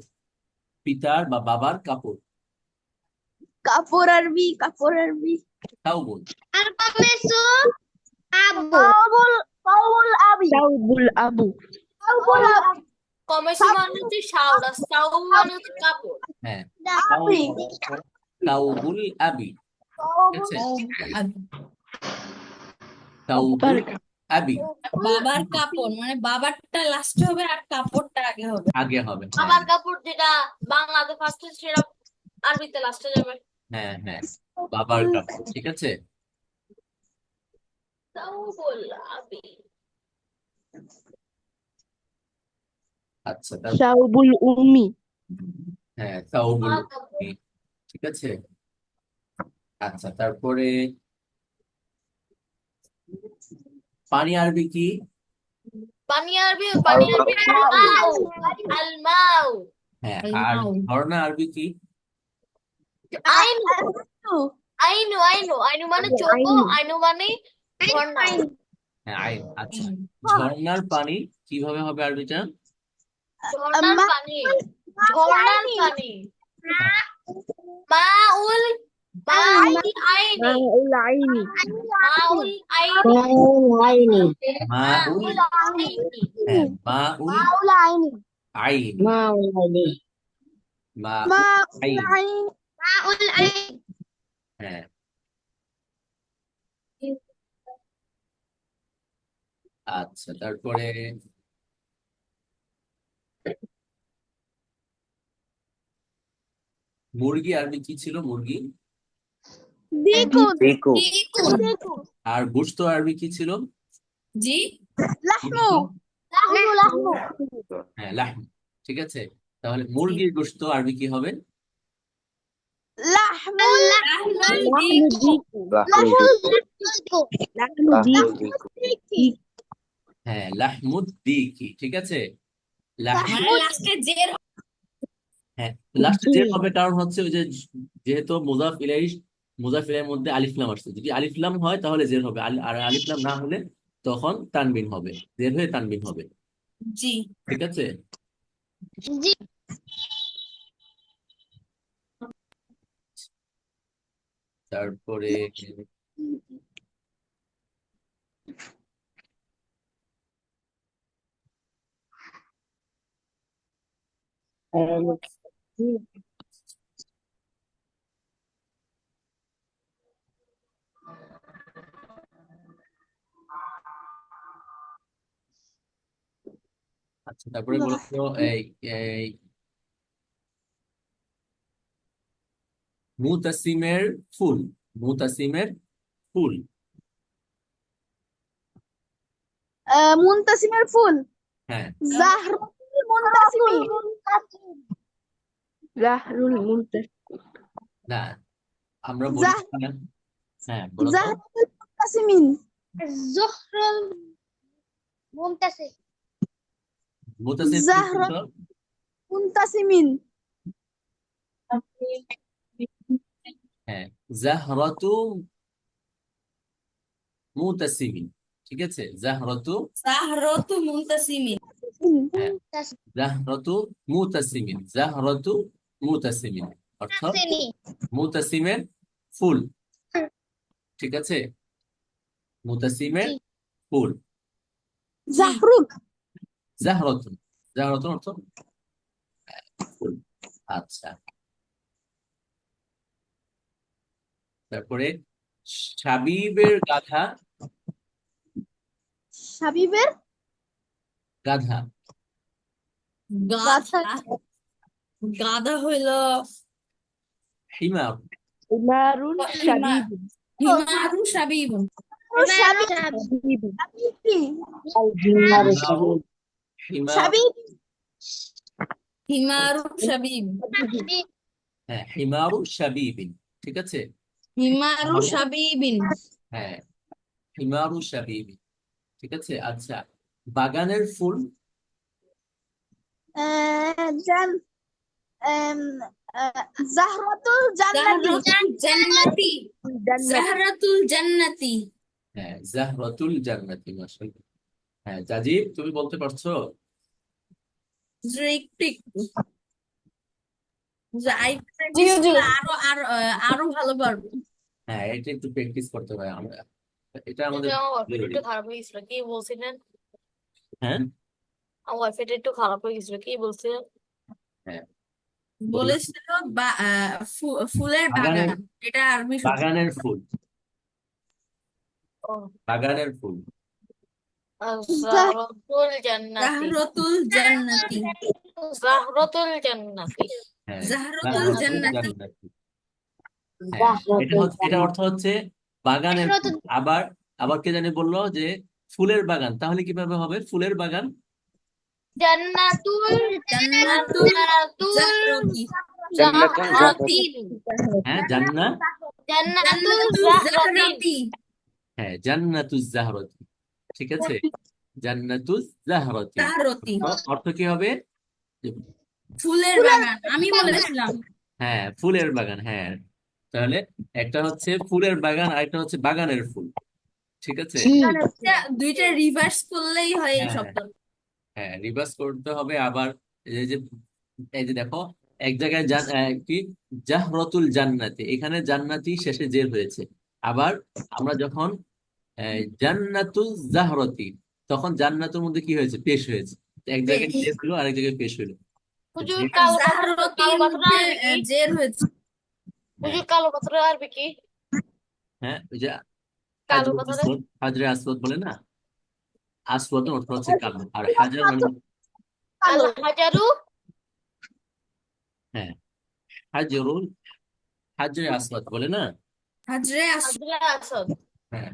S2: পিতার বা বাবার কাপড়,
S3: কাপড় আরবি
S2: তাওবুন।
S3: আর কমেছো আবু সাউবুল আবি
S4: সাউবুল আবু
S3: সাউবুল আবি
S1: কমেছি মানে হচ্ছে শাওরা, সাউ মানে হচ্ছে কাপড়।
S2: হ্যাঁ,
S3: আবি
S2: তাওবুল আবি, ঠিক আছে?
S4: বাবার
S2: তাওবুল আবি
S1: বাবার কাপড় মানে বাবারটা লাস্টে হবে আর কাপড়টা আগে হবে।
S2: আগে হবে, হ্যাঁ
S1: বাবার কাপড় যেটা বাংলাতে ফার্স্টে সেটা আরবিতে লাস্টে যাবে।
S2: হ্যাঁ হ্যাঁ, বাবার কাপড়, ঠিক আছে?
S1: সাউবুল আবি,
S2: আচ্ছা, তারপর
S4: সাউবুল উম্মি
S2: হ্যাঁ, তাওবুল
S1: মা কাপড়,
S2: আবি, ঠিক আছে? আচ্ছা, তারপরে পানি আরবি কি?
S1: পানি আরবি
S5: আলমাও
S1: আলমাউ, আলমাউ,
S2: হ্যাঁ, আর
S1: আলমাউ,
S2: ঝর্ণা আরবি কি?
S1: আইনু, আইনু মানে চোখ,
S4: আইন
S1: আইনু মানে ঝর্ণা।
S2: হ্যাঁ, আইন। আচ্ছা, ঝর্ণার পানি কিভাবে হবে আরবিটা?
S1: ঝর্ণার পানি, ঝর্ণার পানি,
S2: হ্যাঁ,
S1: মাউল, মাউল আইনি,
S4: মাউল আইনি
S1: মাউল আইনি,
S2: মাউল,
S1: মাউল আইনি,
S2: হ্যাঁ, মাউল
S3: মাউল আইনি
S2: আইন,
S4: মাউল আইনি
S2: মাউল
S3: মাউল
S2: আইন,
S3: আইনি মাউল আইনি
S2: হ্যাঁ। আচ্ছা, তারপরে মুরগি আরবি কি ছিল? মুরগি।
S3: দিকুন
S5: দিকু
S1: দিকুন,
S3: দিকুন
S2: আর গোশত আরবি কি ছিল?
S1: জি,
S3: লাহমু
S2: গোশত,
S3: লাহমু
S2: হ্যাঁ, লাহম, ঠিক আছে? তাহলে মুরগির গোশত আরবি কি হবে?
S3: লাহমুল
S1: লাহমুল
S4: লাহমু
S1: দিকু,
S4: দিকু
S5: লাহমুল দিকু
S4: লাহমু
S5: লাহমুল
S4: দিকু
S5: দিকু
S2: হ্যাঁ, লাহমুদ দিকি, ঠিক আছে?
S1: মানে লাস্টে জের,
S2: হ্যাঁ, লাস্টে যে হবে, কারণ হচ্ছে ওই যে যেহেতু মুজাফ ইলাইহির মধ্যে আলিফ লাম আসছে, যদি আলিফ লাম হয় তাহলে জের হবে, আর আলিফ লাম না হলে তখন তানবিন হবে, জের হয়ে তানবিন হবে,
S1: জি,
S2: ঠিক আছে?
S3: জি
S2: তারপরে আচ্ছা, তারপরে বলতো এই এই মুতাসিমের ফুল, মুতাসিমের ফুল।
S3: মুনতাসিমের ফুল।
S2: হ্যাঁ
S3: জাহরাতুল মুনতাসিমি।
S4: জাহরুল মুনতাসিম।
S2: না, আমরা বলি
S3: জাহ
S2: না। হ্যাঁ বলো তো।
S3: জাহরাতুল মুনতাসিমিন।
S6: জহরুল মুমতাসিম।
S2: মুতাসিম কি
S3: জাহরা
S2: বলতো?
S3: মুনতাসিমিন।
S2: হ্যাঁ, জাহরাতু মুতাসিমিন। ঠিক আছে, জাহরাতু,
S1: জাহরতু মুনতাসিমিন।
S2: হ্যাঁ, জাহরাতু মুতাসিমিন, জাহরাতু মুতাসিমিন অর্থ
S6: তাসিনি।
S2: মুতাসিমের ফুল। ঠিক আছে, মুতাসিমের
S6: জি।
S2: ফুল।
S1: জি।
S3: জাহরুল।
S2: জাহরাতুন, জাহরাতুন অর্থ ফুল। আচ্ছা, তারপরে শাবিবের গাধা,
S3: হাবিবের
S2: গাধা।
S1: গাধা,
S3: গাথা।
S1: গাধা হইল
S2: হিমার,
S4: উমারুন
S1: হিমা
S4: শাবিবুন।
S1: হিমারু সাবিবুন।
S4: শাবিবুন।
S3: সাবিবি।
S2: হিমারু, হিমার,
S3: সাবিবি।
S1: হিমারু সাবিব।
S2: হ্যাঁ, হিমারু শাবিবিন। ঠিক আছে,
S1: হিমারু
S2: হিমারু,
S1: সাবিবিন।
S2: হ্যাঁ, হিমারু শাবিবিন। ঠিক আছে। আচ্ছা, বাগানের ফুল,
S3: জান জাহরাতুল জান্নাতি।
S1: জাহরাতুল জান্নাতি।
S4: জান্নাত।
S1: জাহরাতুল জান্নাতি।
S2: হ্যাঁ, জাহরাতুল জান্নাতি। মাশাআল্লাহ। হ্যাঁ, জাজিব তুমি বলতে পারছো?
S1: যে একটু একটু যাই
S6: জি
S1: প্র্যাকটিস
S6: জি।
S1: করলে আরো আরো আরো ভালো পারবো।
S2: হ্যাঁ, এটা একটু প্র্যাকটিস করতে হয় আমরা, এটা
S6: কিন্তু
S2: আমাদের
S6: আমার ওয়াইফাইটা
S2: জরুরি।
S6: একটু খারাপ হয়ে গেছিল, কি বলছিলেন?
S2: হ্যাঁ
S6: আমার ওয়াইফাইটা একটু খারাপ হয়ে গেছিল, কি বলছিলেন?
S2: হ্যাঁ, বললাম
S1: বলেছিল ফুলের
S2: বাগানের,
S1: বাগান, এটা আরবি শব্দ।
S2: বাগানের ফুল,
S6: ও,
S2: বাগানের ফুল।
S6: জাহরাতুল জান্নাতি।
S1: জাহরাতুল জান্নাতি।
S6: জাহরাতুল জান্নাতি।
S2: হ্যাঁ,
S1: জাহরাতুল
S2: জাহরাতুল
S1: জান্নাতি।
S2: জান্নাতি। হ্যাঁ, এটা হচ্ছে, এটা অর্থ হচ্ছে বাগানের ফুল।
S6: জাহরাতুল
S2: আবার, আবার কে জানি বললো যে ফুলের বাগান, তাহলে কিভাবে হবে ফুলের বাগান?
S6: জান্নাতুল
S1: জান্নাতুল
S6: জান্নাতুল
S1: জাহরাতি।
S5: জান্নাতুল জাহরাতি।
S6: জাহরাতিন।
S2: হ্যাঁ, জান্নাত,
S6: জান্নাতুল
S1: জান্নাতুল
S6: জাহরাতিন।
S1: জাহরাতি।
S2: হ্যাঁ, জান্নাতুজ জাহরাতি। ঠিক আছে, জান্নাতুজ জাহরাতি।
S1: জাহরাতি
S2: অর্থ কি হবে? যে
S1: ফুলের বাগান, আমি বলেছিলাম।
S2: হ্যাঁ, ফুলের বাগান। হ্যাঁ, তাহলে একটা হচ্ছে ফুলের বাগান আর একটা হচ্ছে বাগানের ফুল। ঠিক আছে।
S4: জি।
S1: দুইটা রিভার্স করলেই হয় এই
S2: হ্যাঁ হ্যাঁ
S1: শব্দ।
S2: হ্যাঁ, রিভার্স করতে হবে। আবার এই যে, এই যে দেখো, এক জায়গায় কি জাহরতুল জান্নাতি, এখানে জান্নাতি শেষে জের হয়েছে। আবার আমরা যখন জান্নাতুল জাহরতি, তখন জান্নাতের মধ্যে কি হয়েছে? পেশ হয়েছে। এক জায়গায়
S1: বেশ।
S2: জের হলো, আরেক জায়গায় পেশ হলো।
S6: হুজুর
S2: যে-
S6: কালো পাথর,
S1: জাহরতির
S6: কালো পাথরের
S1: মধ্যে
S6: আরবি কি?
S1: জের হয়েছে।
S2: হ্যাঁ
S6: হুজুর কালো পাথরের আরবি কি?
S2: হ্যাঁ, ওই যে
S6: কালো
S2: হাজরুল
S6: পাথরের
S2: আসওয়াদ, হাজরে আসওয়াদ বলে না, আসওয়াদ অর্থ হচ্ছে কালো, আর হাজার মানে,
S6: আল হাজারু।
S2: হ্যাঁ, হাজরুল, হাজরে আসওয়াদ বলে না।
S1: হাজরে আসওয়াদ।
S6: হাজরে আসাদ।
S2: হ্যাঁ,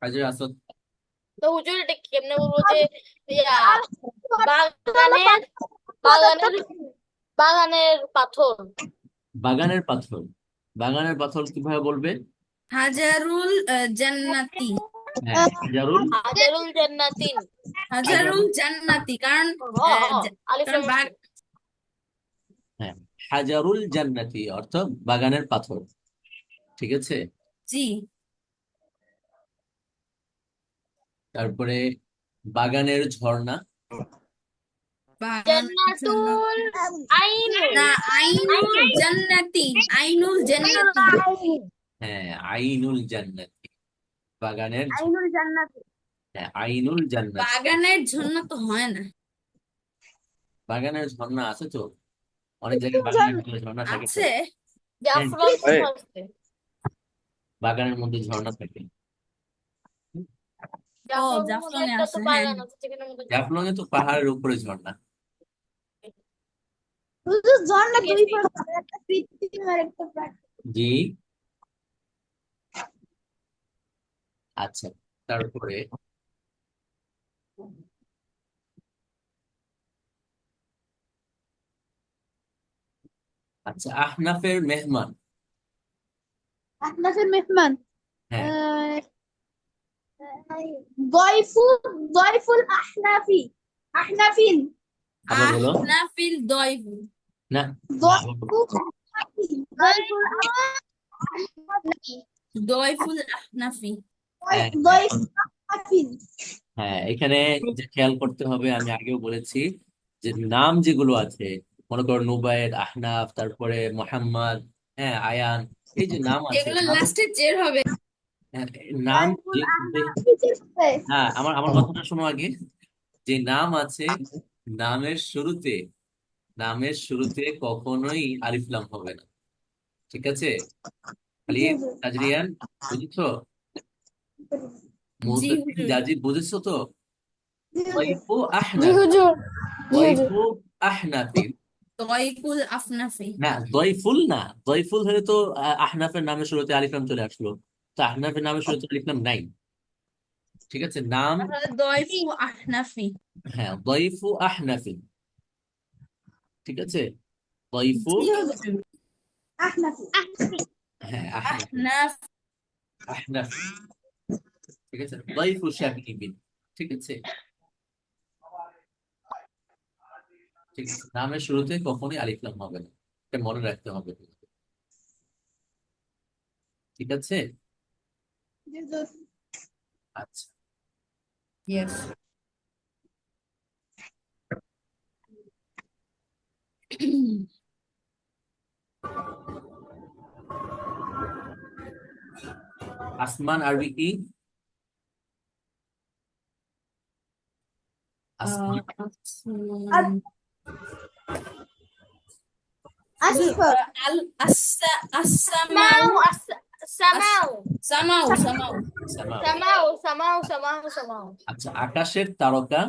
S2: হাজরে আসওয়াদ।
S6: তো হুজুর এটা কেমনে বলবো যে ইয়া বাগানের বাগানের বাগানের পাথর?
S2: বাগানের পাথর, বাগানের পাথর কিভাবে বলবে?
S1: হাজারুল জান্নাতি।
S2: হ্যাঁ, হাজারুল,
S6: হাজারুল জান্নাতিন।
S1: হাজারুল জান্নাতি, কারণ
S6: আলিফ
S1: কারণ
S6: লাম
S1: বাগ-
S2: হ্যাঁ, হাজারুল জান্নাতি অর্থ বাগানের পাথর। ঠিক আছে।
S1: জি।
S2: তারপরে বাগানের ঝর্ণা,
S1: বাগানের জন্য
S6: জান্নাতুল আইনুল।
S1: না, আইনুল জান্নাতি। আইনুল জান্নাতি।
S2: হ্যাঁ, আইনুল জান্নাতি, বাগানের
S3: আইনুল জান্নাতি।
S2: হ্যাঁ, আইনুল জান্নাতি।
S1: বাগানের জন্য তো হয় না।
S2: বাগানের ঝর্ণা আছে তো, অনেক জায়গায় বাগানের মধ্যে ঝর্ণা থাকে তো।
S1: আছে।
S6: জাফলং
S5: এই,
S6: আছে।
S2: বাগানের মধ্যে ঝর্ণা থাকে।
S1: ও,
S6: জাফলং মধ্যে
S1: জাফলনে
S6: একটা তো
S1: আছে, হ্যাঁ।
S6: বাগান আছে যেখানে মধ্যে
S2: জাফলং এ তো পাহাড়ের উপরে ঝর্ণা।
S3: হুজুর ঝর্ণা দুই
S6: গেছি।
S3: প্রকার, একটা কৃত্রিম আর একটা প্রাকৃতিক।
S2: জি। আচ্ছা, তারপরে আচ্ছা, আহনাফের মেহমান।
S3: আহনাফের মেহমান
S2: হ্যাঁ,
S3: আহ, দয়ফুল দয়ফুল আহনাফি আহনাফিন
S2: আবার বলো।
S1: আহনাফিল দয়ফ
S2: না,
S3: দয়ফুল আহনাফি দয়ফুল আহনাফি
S1: দয়ফুল আহনাফি
S2: হ্যাঁ, হ্যাঁ,
S3: দয়ফুল আহনাফিন
S2: হ্যাঁ, এখানে যে খেয়াল করতে হবে, আমি আগেও বলেছি যে নাম যেগুলো আছে, মনে করো নুবায়ের, আহনাফ, তারপরে মোহাম্মদ, হ্যাঁ, আয়ান, এই যে নাম আছে,
S1: এগুলো
S2: নাম,
S1: লাস্টে জের হবে।
S2: হ্যাঁ, নাম
S3: দয়ফুল
S2: যে
S3: আহনাফি চেষ্টা
S2: হ্যাঁ, আমার আমার কথাটা শোনো আগে। যে নাম আছে, নামের শুরুতে নামের শুরুতে কখনোই আলিফ লাম হবে না, ঠিক আছে? খালি
S3: জি
S2: তাজরিয়ান, বুঝেছো?
S1: জি
S2: মুহতাসিম,
S1: হুজুর।
S2: জাজিদ, বুঝেছো তো?
S3: জি
S2: ওয়াইফু
S6: জি
S2: আহনাফ,
S6: হুজুর জি হুজুর
S2: ওয়াইফু আহনাফি।
S1: দয়ফুল আফনাফি।
S2: না, দয়ফুল না। দয়ফুল হলে তো আহনাফের নামের শুরুতে আলিফ লাম চলে আসলো। তো আহনাফের নামের শুরুতে আলিফ লাম নাই, ঠিক আছে? নাম,
S1: তাহলে দয়ফু আহনাফি।
S2: হ্যাঁ, দয়ফু আহনাফি, ঠিক আছে? দয়ফু,
S1: জি হুজুর।
S3: আহনাফি
S2: হ্যাঁ, আহনাফি,
S1: আহনাফ।
S2: আহনাফি, ঠিক আছে? দয়ফু শাবিবিন, ঠিক আছে? ঠিক আছে, নামের শুরুতে কখনোই আলিফ লাম হবে না, এটা মনে রাখতে হবে, ঠিক আছে?
S3: জি জি
S2: আচ্ছা,
S1: ইয়েস।
S2: আসমান আরবি কি? আসমান,
S1: আসমান। হুজুর,
S3: আসফার
S1: আল আসসা আসসামাউ।
S6: সামাউ সামাউ
S1: সামাউ সামাউ।
S2: সামা।
S6: সামাউ সামাউ সামাউ সামাউ
S2: আচ্ছা, আকাশের তারকা।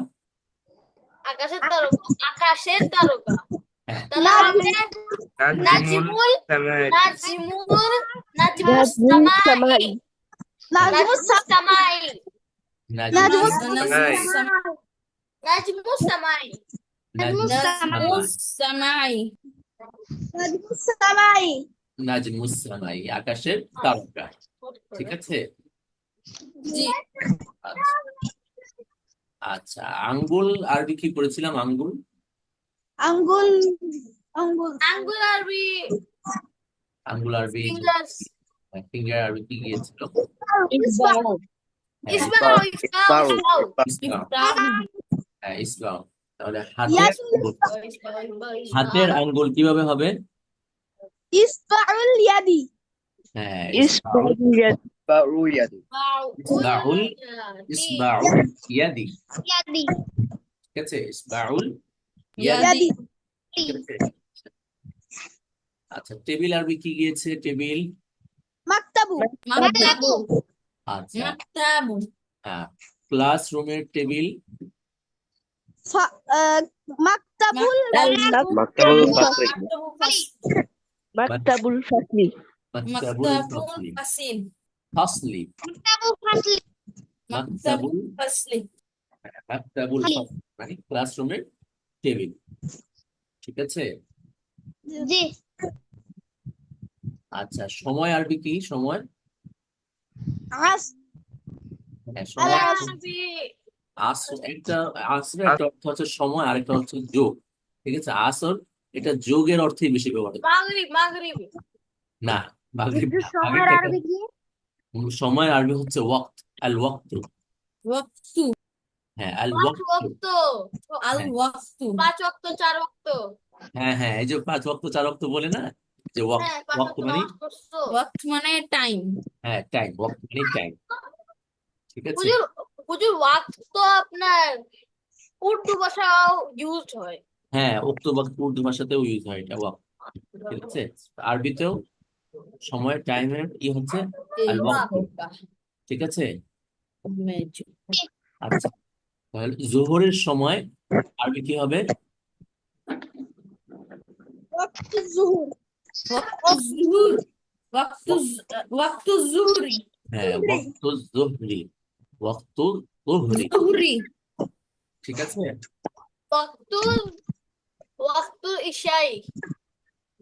S6: আকাশের তারকা আকাশের তারকা
S2: হ্যাঁ,
S6: তাহলে হবে
S5: নাজিমুল
S6: নাজিমুল
S5: সামাই
S6: নাজিমুল নাজিমুস
S4: নাজমুল
S6: সামাই
S4: সামাই
S3: নাজমুস
S6: নাজিমুস সামাই
S2: নাজমুস
S3: নাজমুস
S1: নাজমুস
S6: নাজমুস সামাই
S2: নাজমুস সামাই,
S1: সামাই।
S3: নাজমুস সামাই
S2: নাজমুস সামাই, আকাশের তারকা, ঠিক আছে?
S1: জি।
S2: আচ্ছা, আচ্ছা, আঙ্গুল আরবি কি পড়েছিলাম? আঙ্গুল,
S3: আঙ্গুল আঙ্গুল
S6: আঙ্গুল আরবি
S2: আঙ্গুল আরবি,
S6: ফিঙ্গার্স
S2: ফিঙ্গার আরবি কি গিয়েছিল?
S3: ইসবাহ
S2: হ্যাঁ,
S6: ইসবাউ ইসবাউ
S5: ইসবাউ
S6: ইসবাউ
S2: ইসবাহ,
S1: ইফতাহ।
S2: হ্যাঁ, ইসবাহ। তাহলে হাতের
S3: ইয়াসুল
S2: আঙ্গুল, হাতের আঙ্গুল কিভাবে হবে?
S3: ইসবাউল ইয়াদি
S2: হ্যাঁ, ইসবাউল,
S4: ইসবাইয়াত
S5: বাউয়াদি
S2: ইসবাউল, ইসবাউল ইয়াদি,
S3: ইয়াদি
S2: ঠিক আছে? ইসবাউল ইয়াদি,
S1: ইয়াদি।
S3: ইয়াদি
S2: ঠিক আছে? আচ্ছা, টেবিল আরবি কি গিয়েছে? টেবিল,
S3: মাকতাবু
S1: মাকতাবু।
S2: আচ্ছা,
S1: মাকতাবু।
S2: হ্যাঁ, ক্লাসরুমের টেবিল,
S3: ফা- আহ, মাকতাবুল
S1: মাকতাবু।
S5: মাকতাবুল ফাসলি
S1: মাকতাবু ফাসিল।
S4: মাকতাবুল ফাসলি
S2: মাকতাবুল
S1: মাকতাবুল
S2: ফাসলি,
S1: ফাসিল।
S2: ফাসলি,
S3: মাকতাবুল ফাসলি
S1: মাকতাবুল
S2: মাকতাবুল,
S1: ফাসলি।
S2: মাকতাবুল ফাসলি মানে ক্লাসরুমের টেবিল, ঠিক আছে?
S3: জি
S2: আচ্ছা, সময় আরবি কি? সময়,
S3: আস
S2: হ্যাঁ, সময়,
S6: আরবি
S2: আসর একটা, আসর একটা অর্থ হচ্ছে সময়, আরেকটা হচ্ছে যোগ, ঠিক আছে? আসর এটা যোগের অর্থেই বেশি ব্যবহার হয়।
S6: মাগরিব মাগরিব
S2: না, মাগরিব না,
S3: সময়ের
S2: আগেরটা
S3: আরবি কি
S2: সময় আরবি হচ্ছে ওয়াক্ত, আল ওয়াক্ত,
S1: ওয়াক্তু।
S2: হ্যাঁ, আল
S6: পাঁচ
S2: ওয়াক্ত,
S6: ওয়াক্ত
S1: আল
S2: হ্যাঁ,
S1: ওয়াক্তু।
S6: 5 ওয়াক্ত 4 ওয়াক্ত
S2: হ্যাঁ, হ্যাঁ, এই যে 5 ওয়াক্ত 4 ওয়াক্ত বলে না, যে ওয়াক্ত,
S6: হ্যাঁ 5
S2: ওয়াক্ত
S6: ওয়াক্ত
S2: মানে,
S6: নামাজ পড়ছো
S1: ওয়াক্ত মানে টাইম।
S2: হ্যাঁ, টাইম, ওয়াক্ত মানে টাইম, ঠিক আছে?
S6: হুজুর হুজুর ওয়াক্ত তো আপনার উর্দু ভাষাও ইউজড হয়
S2: হ্যাঁ, উক্ত ওয়াক্ত উর্দু ভাষাতেও ইউজ হয় এটা ওয়াক্ত, ঠিক আছে? আরবিতেও সময়ের টাইমের হচ্ছে আল ওয়াক্ত, ঠিক আছে? আচ্ছা, তাহলে জোহরের সময় আরবি কি হবে?
S3: ওয়াক্ত জুহুর
S1: ওয়াক্তু জুহুর। ওয়াক্তু ওয়াক্তু জুহরি
S2: হ্যাঁ, ওয়াক্তু জুহরি, ওয়াক্তু জুহরি,
S1: জুহরি
S2: ঠিক আছে।
S6: ওয়াক্তু ওয়াক্তু ইশাই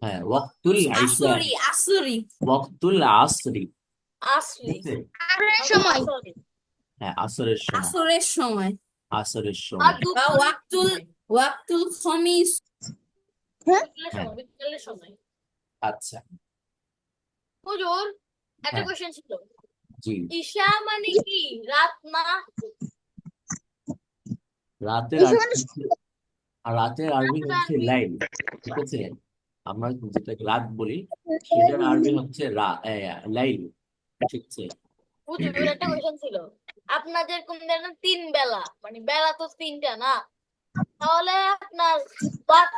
S2: হ্যাঁ, ওয়াক্তুল ইশা,
S1: আসরি আসরি
S2: ওয়াক্তুল আসরি,
S6: আসরি
S2: ঠিক আছে।
S3: সময়
S6: আসরি।
S2: হ্যাঁ, আসরের সময়,
S1: আসরের সময়
S2: আসরের
S6: আর
S2: সময়।
S1: বা
S6: দুপুর
S1: ওয়াক্তুল খমিস
S6: বিকেলের
S2: হ্যাঁ,
S6: সময় বিকেলের সময়।
S2: আচ্ছা,
S6: হুজুর একটা
S2: হ্যাঁ,
S6: কোশ্চেন ছিল,
S2: জি।
S6: ঈশা মানে কি রাত না?
S2: রাতের
S3: ঈশা
S2: আরবি
S3: মানে
S2: হচ্ছে, আর রাতের আরবি
S6: রাতের
S2: হচ্ছে
S6: আরবি
S2: লাইল, ঠিক আছে। আমরা যেটা রাত বলি সেটার আরবি হচ্ছে লাইল, ঠিক আছে।
S6: হুজুর একটা কোশ্চেন ছিল, আপনাদের কোন ধরনের তিন বেলা, মানে বেলা তো তিনটা না, তাহলে আপনার বাদ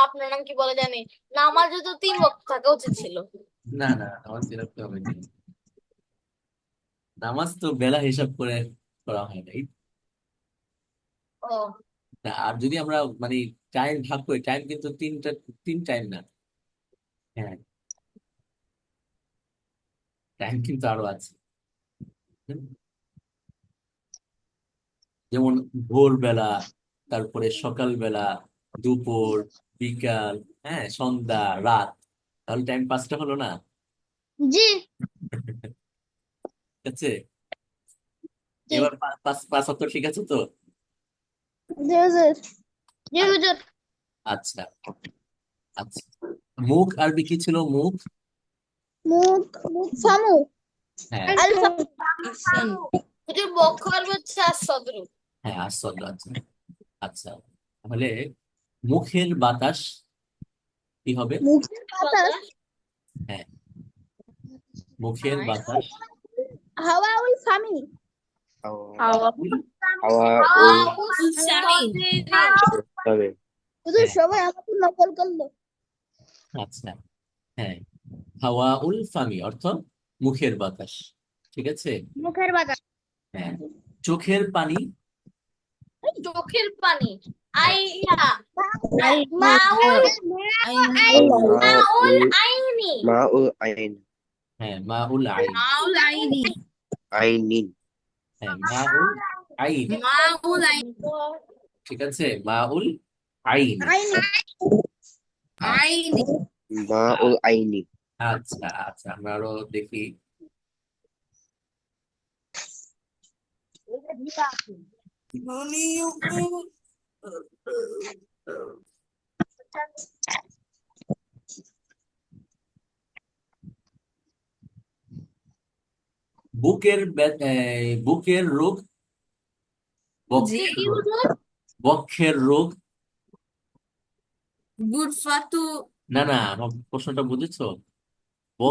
S6: আপনার নাম কি বলে জানি, নামাজও তো তিন ওয়াক্ত থাকা উচিত ছিল।
S2: না না, আমার সেরকম হবে না, নামাজ তো বেলা হিসাব করে করা হয় নাই।
S6: ও
S2: না, আর যদি আমরা মানে টাইম ভাগ করি, টাইম কিন্তু তিন টাইম না। হ্যাঁ, টাইম কিন্তু আরো আছে। হুম, যেমন ভোরবেলা, তারপরে সকালবেলা, দুপুর, বিকাল, হ্যাঁ, সন্ধ্যা, রাত। তাহলে টাইম 5টা হলো না?
S3: জি
S2: ঠিক আছে।
S3: জি
S2: এবার পাঁচ পাঁচ অক্ষর ঠিক আছে তো?
S3: জি হুজুর জি হুজুর
S2: আচ্ছা, আচ্ছা। মুখ আরবি কি ছিল? মুখ,
S3: মুখ মুখ ফামু
S2: হ্যাঁ,
S3: আল ফামু
S1: আহসান
S6: হুজুর বক্ষ আরবি হচ্ছে আর-সদরু।
S2: হ্যাঁ, আশ্চর্য, আচ্ছা, আচ্ছা। তাহলে মুখের বাতাস কি হবে?
S3: মুখের বাতাস
S2: হ্যাঁ, মুখের বাতাস
S3: হাওয়াউল ফামি
S4: হাওয়া
S5: হাওয়া ও
S1: সামিন
S5: তবে
S3: হুজুর
S2: হ্যাঁ,
S3: সবাই আমাকে নকল করলো
S2: আচ্ছা, হ্যাঁ, হাওয়া উল ফামি অর্থ মুখের বাতাস, ঠিক আছে।
S3: মুখের বাতাস
S2: হ্যাঁ, চোখের পানি,
S6: চোখের পানি
S2: হ্যাঁ,
S6: আইয়া
S1: আই
S6: মাউল
S1: আইন
S6: মাউল আইনি
S5: মা ও আইন
S2: হ্যাঁ, মাউল আইন,
S1: মাউল আইনি
S5: আইনিন
S2: হ্যাঁ, মাউল আইন,
S1: মাউল আইন
S2: ঠিক আছে, মাউল আইন।
S3: আইনি
S2: আচ্ছা,
S1: আইনি
S5: মা ও আইনি
S2: আচ্ছা, আচ্ছা, আমরা আরো দেখি। বুকের রোগ,
S1: জি
S2: বক্ষের
S6: কি
S2: রোগ,
S6: হুজুর?
S2: বক্ষের রোগ।
S1: গুরফাতু
S2: না না, আমার প্রশ্নটা বুঝেছো?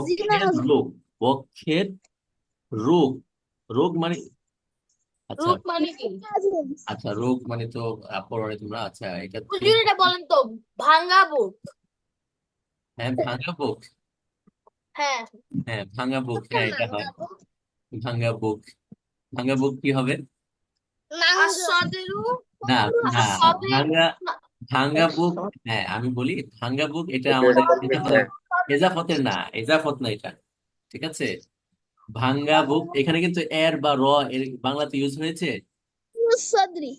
S3: জি না
S2: বক্ষের
S3: হুজুর
S2: রোগ, বক্ষের রোগ, রোগ মানে, আচ্ছা,
S6: রূপ মানে কি?
S2: আচ্ছা, রোগ মানে তো পড়ো নাই তোমরা, আচ্ছা, এটা তো,
S6: হুজুর এটা বলেন তো, ভাঙা বুক।
S2: হ্যাঁ, ভাঙা বুক,
S6: হ্যাঁ
S2: হ্যাঁ, ভাঙা বুক, হ্যাঁ, এটা হয়।
S6: ভাঙা বুক
S2: ভাঙা বুক, ভাঙা বুক কি হবে?
S6: আর-সদরু
S2: না না,
S6: আর-সদর
S2: ভাঙা, ভাঙা বুক, হ্যাঁ, আমি বলি ভাঙা বুক, এটা
S5: এটা
S2: আমাদের
S5: এটা
S2: এজাফতের না, এজাফত না এটা, ঠিক আছে। ভাঙ্গা বুক এখানে কিন্তু এর বা র এর বাংলাতে ইউজ হয়েছে।
S3: সদরি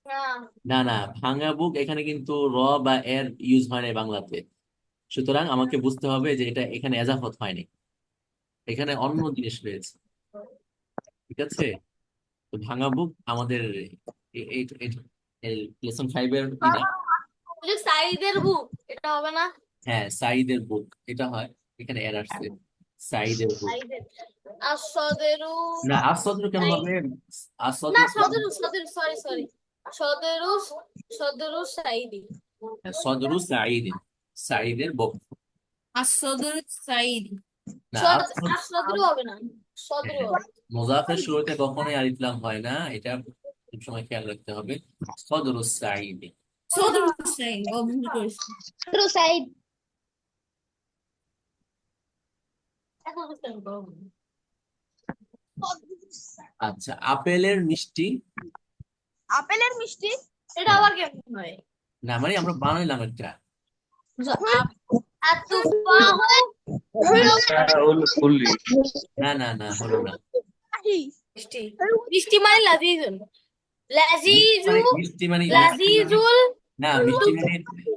S6: হ্যাঁ
S2: না না, ভাঙ্গা বুক এখানে কিন্তু র বা এর ইউজ হয় না বাংলাতে। সুতরাং আমাকে বুঝতে হবে যে এটা এখানে এজাফত হয়নি, এখানে অন্য জিনিস রয়েছে, ঠিক আছে। তো ভাঙ্গা বুক আমাদের লেসন 5-এর না।
S6: হুজুর সাইদের বুক এটা হবে না?
S2: হ্যাঁ, সাইদের বুক এটা হয়, এখানে এর আসছে, সাইদের বুক।
S6: সাইদের আর-সদরু
S2: না, আসদ্র কেন
S6: সাই
S2: হবে? আসদ্র
S6: না সদরু সদরু সরি সরি সদরু সদরু সাইদি
S2: সদরু সাইদিন, সাইদের বক্ষ।
S1: আসদুর সাইদ
S2: না,
S6: আর-সদরু হবে না, সদরু
S2: হ্যাঁ,
S6: হবে।
S2: মুজাফের শুরুতে কখনোই আলিফ লাম হয় না, এটা সব সময় খেয়াল রাখতে হবে। সদরুস সাঈদ,
S1: সদর হুসাইন ও ভুল করেছি
S3: সাইড
S6: এখন বুঝতে পারবো।
S2: আচ্ছা, আপেলের মিষ্টি,
S3: আপেলের মিষ্টি
S6: এটা
S2: হ্যাঁ,
S6: আবার কেমন হয়?
S2: না মানে আমরা বানাইলাম একটা,
S6: আতুফাহু
S4: ফুললি
S2: না না না, হলো না।
S6: মিষ্টি মিষ্টি মানে লাজিজুল লাজিজু
S2: মিষ্টি মানে
S6: লাজিজুল
S2: না, মিষ্টি মানে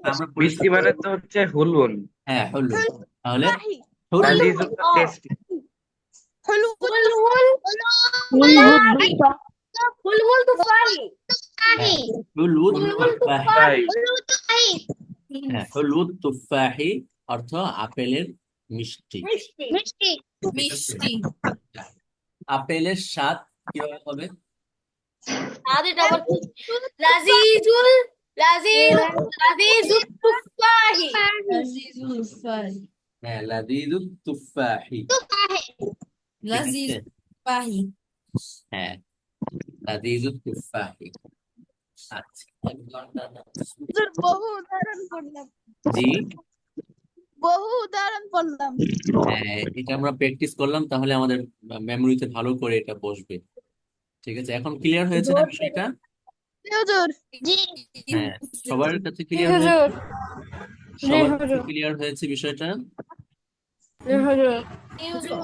S2: আমরা
S4: মিষ্টি মানে তো হচ্ছে হুলুন,
S2: হ্যাঁ, হলো। তাহলে
S4: লাজিজ তো টেস্টি।
S6: হুলহুল হুলহুল তুফাহি
S2: হুলুদ
S6: হুলহুল
S2: তুফাহি।
S6: তুফাহি
S2: হ্যাঁ, হুলুদ তুফাহি অর্থ আপেলের মিষ্টি।
S6: মিষ্টি
S2: ঠিক আছে?
S1: মিষ্টি।
S2: আপেলের স্বাদ কিভাবে হবে?
S6: আদিটা আবার কি লাজিজুল লাজিজুত তুফাহি
S1: লাজিজুল ফাহি।
S2: হ্যাঁ, লাযীযুত তুফাহি। ঠিক
S1: লাজিজ
S2: আছে?
S1: ফাহি।
S2: হ্যাঁ, লাযীযুত তুফাহি। আচ্ছা,
S3: বহু উদাহরণ পড়লাম,
S2: জি,
S3: বহু উদাহরণ পড়লাম।
S2: হ্যাঁ, এটা আমরা প্র্যাকটিস করলাম, তাহলে আমাদের মেমোরিতে ভালো করে এটা বসবে। ঠিক আছে, এখন ক্লিয়ার হয়েছে না বিষয়টা?
S3: হুজুর,
S2: হ্যাঁ, সবার কাছে ক্লিয়ার হয়েছে? সবার কাছে ক্লিয়ার হয়েছে বিষয়টা?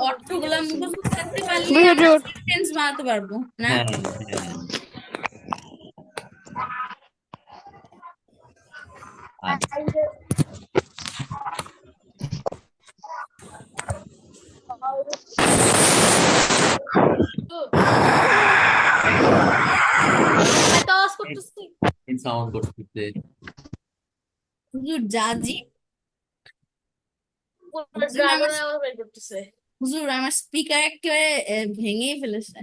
S1: অর্থগুলা মুখস্থ করতে পারলে আমরা সেন্টেন্স বানাতে পারবো না?
S2: হ্যাঁ হ্যাঁ। আচ্ছা,
S6: এত আওয়াজ করতেছি
S2: সাউন্ড করতেছে।
S1: হুজুর জাজি।
S6: ড্রাগনের আওয়াজ বের করতেছে
S1: হুজুর আমার স্পিকার একেবারে ভেঙেই ফেলেছে।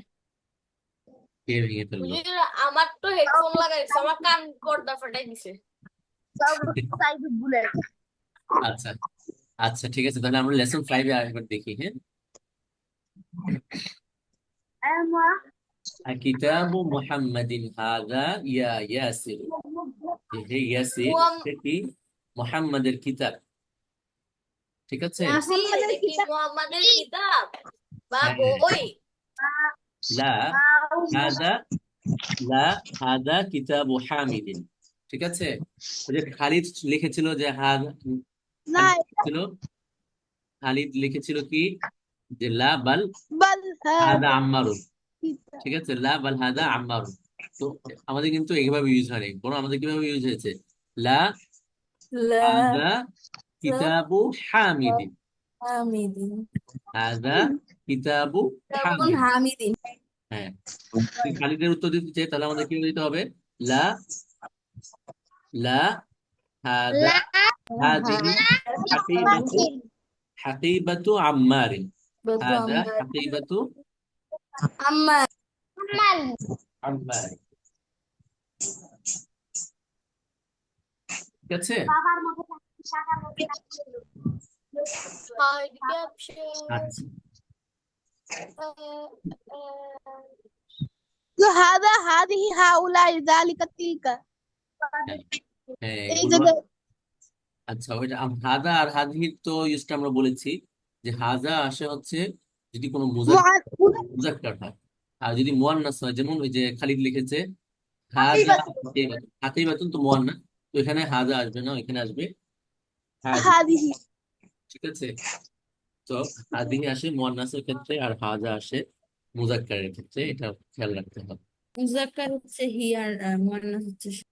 S2: কে ভেঙে ফেললো?
S6: হুজুর, আমার তো হেডফোন লাগাইছে, আমার কান পর্দা ফাটাই দিছে।
S2: আচ্ছা আচ্ছা, ঠিক আছে, তাহলে আমরা লেসন 5-এ আরেকবার দেখি। হ্যাঁ, কিতাবু মুহাম্মাদিন হাযা ইয়া ইয়াসির। হে ইয়াসির, এটা কি? মুহাম্মাদের কিতাব। ঠিক আছে?
S6: ইয়াসির, এটা কি মুহাম্মাদের কিতাব বা
S2: হ্যাঁ,
S6: বই?
S2: লা হাযা লা হাযা কিতাবু হামিদিন। ঠিক আছে? ওই যে খালিদ লিখেছিল যে
S3: না,
S2: ছিল, খালিদ লিখেছিল কি যে লা বাল
S3: বাল
S2: হাদা
S3: হাদা
S2: আম্মারুন। ঠিক আছে, লা বাল হাদা আম্মারুন। তো আমাদের কিন্তু এইভাবে ইউজ হয়নি, বরং আমাদের কিভাবে ইউজ হয়েছে? লা হাদা কিতাবু হামিদিন।
S1: হামিদিন।
S2: হাদা কিতাবু
S1: যেমন
S2: হামিদিন।
S1: হামিদিন।
S2: হ্যাঁ, যদি খালিদের উত্তর দিতে চাই তাহলে আমাদের কি দিতে হবে? লা লা হাদা হাদিহি হাকিবাতু হাকিবাতু আম্মারিন। হাদা হাকিবাতু
S1: আম্মা।
S2: আম্মারিন। ঠিক আছে? আচ্ছা,
S3: হাদা হাদিহি হাউলাই যালিকা তিলকা।
S2: হ্যাঁ হ্যাঁ,
S3: এই
S2: এগুলো।
S3: জায়গায়
S2: আচ্ছা, ওইটা হাদা আর হাদিহির তো ইউজটা আমরা বলেছি যে হাজা আসে হচ্ছে যদি কোনো মুজাক্কার হয়, আর যদি মুয়ান্নাস হয়, যেমন ওই যে খালিদ লিখেছে হাজা হাকিবাতুন। হাকিবাতুন তো মুয়ান্নাস, তো এখানে হাজা আসবে না, এখানে আসবে হাদিহি।
S3: হাদিহি
S2: ঠিক আছে? তো হাদিহি আসে মুয়ান্নাসের ক্ষেত্রে, আর হাজা আসে মুজাক্কারের ক্ষেত্রে, এটা খেয়াল রাখতে হবে।
S1: মুজাক্কার হচ্ছে হি আর মুয়ান্নাস হচ্ছে সে।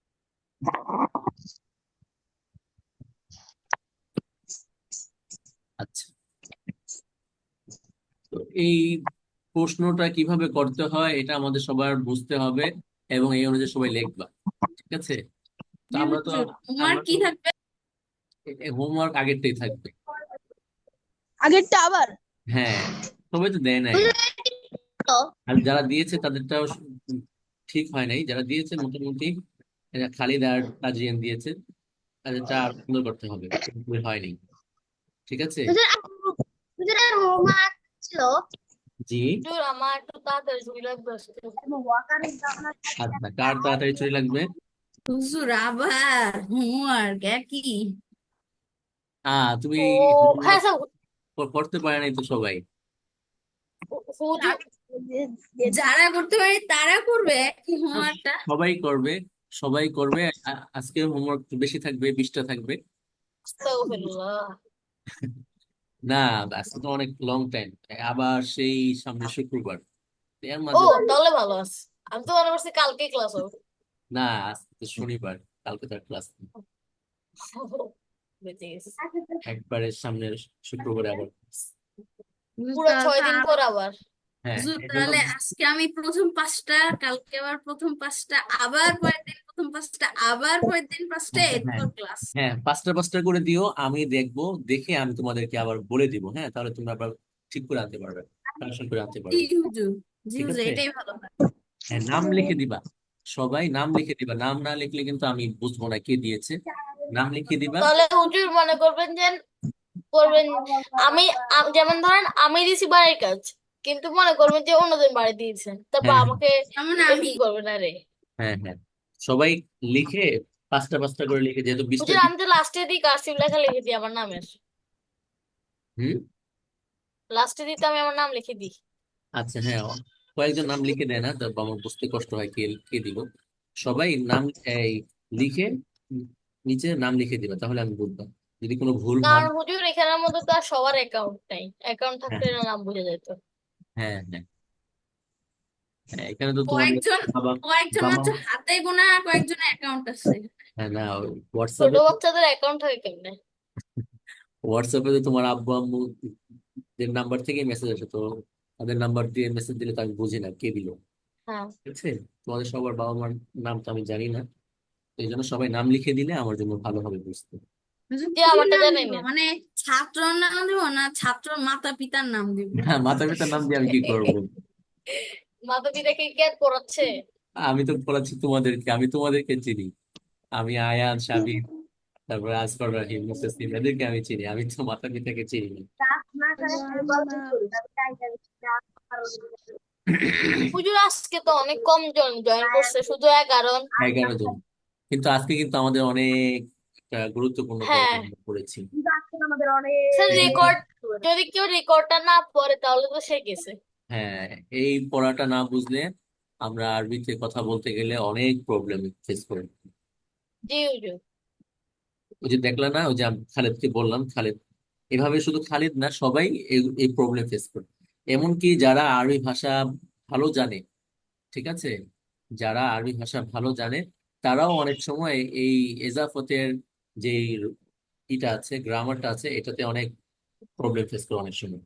S2: আচ্ছা, তো এই প্রশ্নটা কিভাবে করতে হয় এটা আমাদের সবার বুঝতে হবে, এবং এই অনুযায়ী সবাই লিখবা। ঠিক আছে? তো আমরা তো
S1: তোমার কি থাকবে?
S2: হোমওয়ার্ক আগেরটাই থাকবে।
S3: আগেরটা আবার
S2: হ্যাঁ, সবাই তো দেয় নাই, আর যারা দিয়েছে তাদেরটাও ঠিক হয় নাই। যারা দিয়েছে মোটামুটি, খালিদ আর তাজিয়ান দিয়েছে, তাদেরটা আর সুন্দর করতে হবে, পুরোপুরি হয়নি। ঠিক আছে? জি।
S6: হুজুর, আমার একটু তাড়াতাড়ি ছুটি লাগবে আজকে।
S2: আচ্ছা, কার তাড়াতাড়ি ছুটি লাগবে?
S1: হুজুর আবার হোমওয়ার্ক একই।
S2: তুমি
S6: ও হ্যাঁ স্যার,
S2: পড়তে পারে নাই তো সবাই।
S6: হুজুর
S1: যারা করতে পারে তারা করবে একই হোমওয়ার্কটা।
S2: সবাই করবে, সবাই করবে। আজকে হোমওয়ার্ক বেশি থাকবে, 20টা থাকবে।
S6: আস্তাগফিরুল্লাহ।
S2: না, আজকে তো অনেক লং টাইম, আবার সেই সামনে শুক্রবার, এর
S6: ও
S2: মাঝে।
S6: তাহলে ভালো আছে। আমি তো মনে করছি কালকে ক্লাস হবে।
S2: না, আজকে তো শনিবার, কালকে তার ক্লাস নেই।
S6: বেঁচে গেছি।
S2: একবারে সামনের শুক্রবারে আবার class।
S6: পুরো 6 দিন পর আবার।
S2: হ্যাঁ,
S1: হুজুর,
S2: এই জন্য।
S1: তাহলে আজকে আমি প্রথম পাঁচটা, কালকে আবার প্রথম পাঁচটা, আবার পরের দিন প্রথম পাঁচটা, আবার পরের দিন পাঁচটা,
S2: আচ্ছা, হ্যাঁ,
S1: এরপর ক্লাস।
S2: হ্যাঁ, পাঁচটা পাঁচটা করে দিও, আমি দেখবো, দেখে আমি তোমাদেরকে আবার বলে দিব। হ্যাঁ, তাহলে তোমরা আবার ঠিক করে আনতে পারবে, কারেকশন করে আনতে
S1: জি
S2: পারবে।
S1: হুজুর, জি
S2: ঠিক
S1: হুজুর,
S2: আছে।
S1: এটাই ভালো হয়।
S2: হ্যাঁ, নাম লিখে দিবা, সবাই নাম লিখে দিবা, নাম না লিখলে কিন্তু আমি বুঝবো না কে দিয়েছে। নাম লিখে দিবা।
S6: তাহলে হুজুর মনে করবেন যে করবেন আমি যেমন ধরেন আমি দিছি বাড়ির কাজ, কিন্তু মনে করবেন যে অন্যদিন বাড়ি দিয়েছেন, তারপর
S2: হ্যাঁ,
S6: আমাকে
S1: তার মানে আমি
S6: এরকম করবেন না রে।
S2: হ্যাঁ, হ্যাঁ, সবাই লিখে পাঁচটা পাঁচটা করে লিখে, যেহেতু 20টা
S6: হুজুর আমি তো লাস্টে দিই কার্সিভ লেখা লিখে দিই আমার নামের।
S2: হুম।
S6: লাস্টে দিতে আমি আমার নাম লিখে দিই।
S2: আচ্ছা, হ্যাঁ, কয়েকজন নাম লিখে দেয় না, তারপর আমার বুঝতে কষ্ট হয় কে কে দিব। সবাই নাম এই লিখে উম, নিচে নাম লিখে দিবা, তাহলে আমি বুঝবো যদি কোনো ভুল হয়।
S6: কারণ হুজুর এখানের মধ্যে তো আর সবার অ্যাকাউন্ট নাই, অ্যাকাউন্ট
S2: হ্যাঁ,
S6: থাকলে না নাম বুঝে যেত।
S2: হ্যাঁ, হ্যাঁ, হ্যাঁ, এখানে তো তোমাদের
S1: কয়েকজন,
S2: বাবা
S1: কয়েকজন
S2: বাবা
S1: মাত্র হাতে গোনা কয়েকজনের অ্যাকাউন্ট আছে।
S2: হ্যাঁ, না,
S6: ছোট
S2: হোয়াটসঅ্যাপে
S6: বাচ্চাদের অ্যাকাউন্ট থাকে কেমনে?
S2: হোয়াটসঅ্যাপে তো তোমার আব্বু আম্মু দের নাম্বার থেকে মেসেজ আসে, তো তাদের নাম্বার দিয়ে মেসেজ দিলে তো আমি বুঝি না কে দিল।
S6: হ্যাঁ।
S2: ঠিক আছে। তোমাদের সবার বাবা মার নাম তো আমি জানি না, তো এই জন্য সবাই নাম লিখে দিলে আমার জন্য ভালো হবে বুঝতে।
S1: হুজুর,
S6: যে
S1: কি
S6: আমারটা
S1: নাম
S6: জানেন
S1: দিব,
S6: না।
S1: মানে ছাত্রর নাম দিব না ছাত্রর মাতা পিতার নাম দিব?
S2: হ্যাঁ, মাতা পিতার নাম দিয়ে আমি কি করবো?
S6: মাথা পিতাকে কি আর পড়াচ্ছে?
S2: আমি তো বলেছি তোমাদেরকে, আমি তোমাদেরকে চিনি, আমি আয়ান, সাবির, তারপরে আসগর, রাহিম, মুস্তাসিম, এদেরকে আমি চিনি, আমি তো মাতা পিতাকে চিনি না।
S6: হুজুর আজকে তো অনেক কম জন জয়েন করছে, শুধু 11।
S2: 11 জন, কিন্তু আজকে কিন্তু আমাদের অনেক একটা গুরুত্বপূর্ণ পড়া
S6: হ্যাঁ
S2: আমরা পড়েছি।
S6: স্যার,
S2: এই যে,
S6: রেকর্ড যদি কেউ রেকর্ডটা না পড়ে তাহলে তো সে গেছে।
S2: হ্যাঁ, এই পড়াটা না বুঝলে আমরা আরবিতে কথা বলতে গেলে অনেক প্রবলেম ফেস করি।
S6: জি হুজুর।
S2: ওই যে দেখলা না, ওই যে আমি খালেদকে বললাম, খালেদ এভাবে, শুধু খালিদ না, সবাই এই প্রবলেম ফেস করে। এমনকি যারা আরবি ভাষা ভালো জানে, ঠিক আছে, যারা আরবি ভাষা ভালো জানে, তারাও অনেক সময় এই এজাফতের যে ইটা আছে, গ্রামারটা আছে, এটাতে অনেক প্রবলেম ফেস করে অনেক সময়।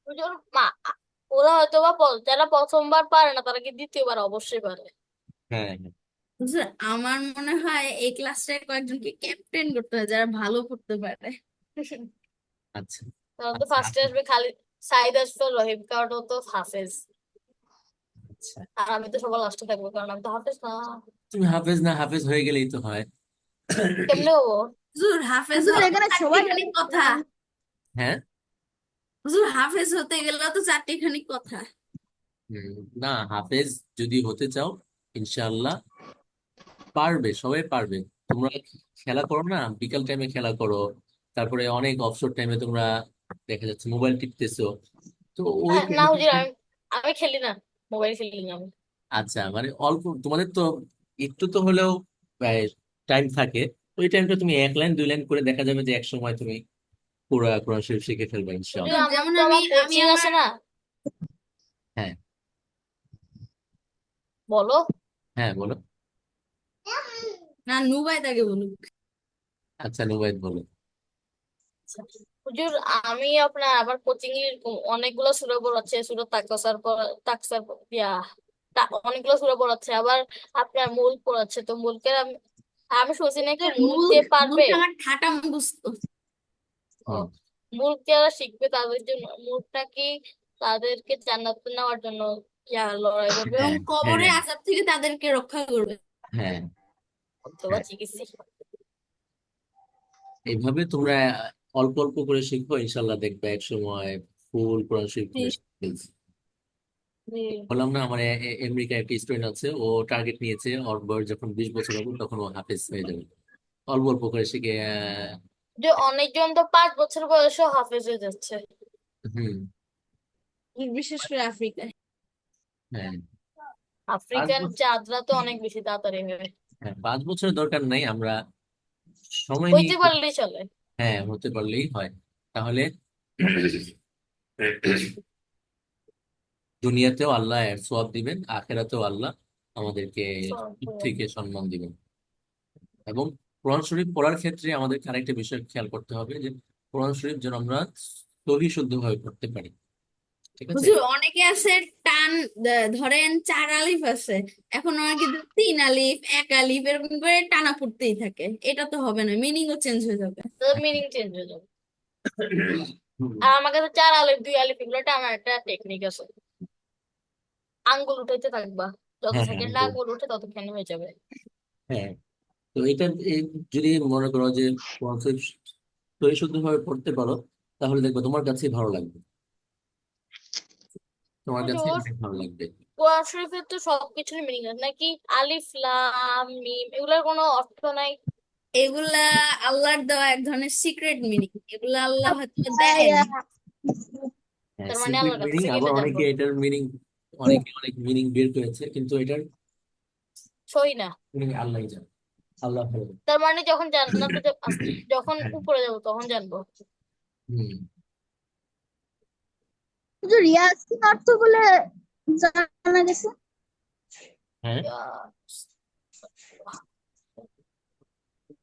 S6: হুজুর ওরা হয়তো বা যারা প্রথমবার পারে না তারা কি দ্বিতীয়বার অবশ্যই পারে।
S2: হ্যাঁ, হ্যাঁ।
S1: হুজুর, আমার মনে হয় এই ক্লাসটায় কয়েকজনকে ক্যাপ্টেন করতে হয় যারা ভালো করতে পারে।
S2: আচ্ছা,
S6: তখন তো
S2: আচ্ছা,
S6: ফার্স্টে আসবে খালি সাইদ আসবে, রহিম, কারণ ও তো হাফেজ।
S2: আচ্ছা,
S6: আর আমি তো সবার লাস্টে থাকবো কারণ আমি তো হাফেজ না।
S2: তুমি হাফেজ না, হাফেজ হয়ে গেলেই তো হয়।
S6: কেমনে হবো?
S1: হুজুর, হাফেজ
S3: হুজুর
S1: হওয়া তো
S3: এখানে সবাই
S1: চারটিখানি কথা।
S2: হ্যাঁ।
S1: হুজুর, হাফেজ হতে গেলে তো চারটিখানি কথা।
S2: হুম, না, হাফেজ যদি হতে চাও, ইনশাআল্লাহ পারবে, সবাই পারবে। তোমরা খেলা করো না, বিকাল টাইমে খেলা করো, তারপরে অনেক অবসর টাইমে তোমরা দেখা যাচ্ছে মোবাইল টিপতেছো, তো ওই
S6: না
S2: টাইমে।
S6: হুজুর, আমি আমি খেলি না, মোবাইল খেলি না আমি।
S2: আচ্ছা, মানে অল্প তোমাদের তো একটু তো হলেও টাইম থাকে, ওই টাইমটা তুমি 1 লাইন 2 লাইন করে দেখা যাবে যে এক সময় তুমি পুরো কোরআন শরীফ শিখে ফেলবে
S6: হুজুর
S2: ইনশাআল্লাহ।
S6: আমার
S1: যেমন
S6: তো
S1: আমি
S6: আমার
S1: আমি
S6: কোচিং আছে
S1: আমার
S6: না।
S2: হ্যাঁ,
S6: বলো।
S2: হ্যাঁ, বলো।
S1: না, নুবাইদাকে বলুক।
S2: আচ্ছা, নুবাইদ বলো।
S6: হুজুর আমি আপনার আমার কোচিং এর অনেকগুলো সূরা পড়াচ্ছে, সূরা তাকসার তাকসার ইয়া অনেকগুলো সূরা পড়াচ্ছে, আবার আপনার মূল পড়াচ্ছে, তো মূলকে আমি আমি শুনছি নাকি
S1: হুজুর,
S6: মূল যে পারবে।
S1: মুলটা আমার ঠাটা মুখস্থ।
S6: ও,
S2: হুম।
S6: মূল যারা শিখবে তাদের জন্য মূলটা কি তাদেরকে জান্নাতে নেওয়ার জন্য লড়াই করবে
S1: এবং
S2: হ্যাঁ,
S1: কবরে
S2: হ্যাঁ,
S1: আযাব থেকে তাদেরকে রক্ষা করবে।
S2: হ্যাঁ,
S6: অথবা
S2: হ্যাঁ,
S6: চিকিৎসা।
S2: এইভাবে তোমরা অল্প অল্প করে শিখো, ইনশাল্লাহ দেখবে এক সময় ফুল কোরআন শরীফ
S1: জি,
S2: তুমি শিখে ফেলছো।
S6: জি।
S2: বললাম না, আমার আমেরিকা একটা স্টুডেন্ট আছে, ও টার্গেট নিয়েছে, ওর বয়স যখন 20 বছর হবে তখন ও হাফেজ হয়ে যাবে, অল্প অল্প করে শিখে।
S6: যে অনেকজন তো 5 বছর বয়সেও হাফেজ হয়ে যাচ্ছে।
S2: হুম।
S1: বিশেষ করে আফ্রিকায়।
S2: হ্যাঁ, পাঁচ
S6: আফ্রিকান
S2: বছর
S6: চাঁদরা তো অনেক বেশি তাড়াতাড়ি হয়।
S2: হ্যাঁ, 5 বছরের দরকার নাই, আমরা সময় নিয়ে।
S6: হইতে পারলেই চলে।
S2: হ্যাঁ, হতে পারলেই হয়। তাহলে দুনিয়াতেও আল্লাহ এর সওয়াব দিবেন, আখিরাতেও আল্লাহ আমাদেরকে
S6: সব-
S2: থেকে সম্মান দিবেন। এবং কোরআন শরীফ পড়ার ক্ষেত্রে আমাদের আরেকটা বিষয় খেয়াল করতে হবে যে কোরআন শরীফ যেন আমরা সহি শুদ্ধভাবে পড়তে পারি। ঠিক আছে?
S1: হুজুর অনেকে আছে টান ধরেন 4 আলিফ আছে, এখন অনেকে 3 আলিফ 1 আলিফ এরকম করে টানা পড়তেই থাকে, এটা তো হবে না, মিনিংও চেঞ্জ হয়ে যাবে।
S6: মিনিং চেঞ্জ হয়ে যাবে।
S2: হুম।
S6: আর আমার কাছে 4 আলিফ 2 আলিফ এগুলো টানার একটা টেকনিক আছে। আঙ্গুল উঠাইতে থাকবা, যত
S2: হ্যাঁ, হ্যাঁ,
S6: সেকেন্ড আঙ্গুল উঠে ততক্ষণ হয়ে যাবে।
S2: হ্যাঁ। তো এটা যদি মনে করো যে কোরআন শরীফ সহি শুদ্ধভাবে পড়তে পারো, তাহলে দেখবে তোমার কাছেই ভালো লাগবে, তোমার কাছে
S6: হুজুর,
S2: অনেক ভালো লাগবে।
S6: কোরআন শরীফের তো সবকিছুর মিনিং আছে নাকি? আলিফ লাম মিম এগুলোর কোনো অর্থ নাই?
S1: এগুলা আল্লাহর দেওয়া এক ধরনের সিক্রেট মিনিং, এগুলা আল্লাহ হয়তো দেন।
S3: ভাইয়া,
S2: হ্যাঁ,
S6: তার মানে
S2: সিক্রেট
S6: আল্লাহর কাছ
S2: মিনিং,
S6: থেকে
S2: আবার
S6: এটা জানবো।
S2: অনেকে এটার মিনিং, অনেকে অনেক মিনিং বের করেছে, কিন্তু এটার
S6: সই না।
S2: মিনিং আল্লাহই জানে, আল্লাহ ভালো জানে।
S6: তার মানে যখন জান্নাতে যখন
S2: হ্যাঁ।
S6: উপরে যাবো তখন জানবো।
S2: হুম।
S3: হুজুর ইয়াসিন অর্থ বলে জানা গেছে।
S2: হ্যাঁ,
S6: আহ,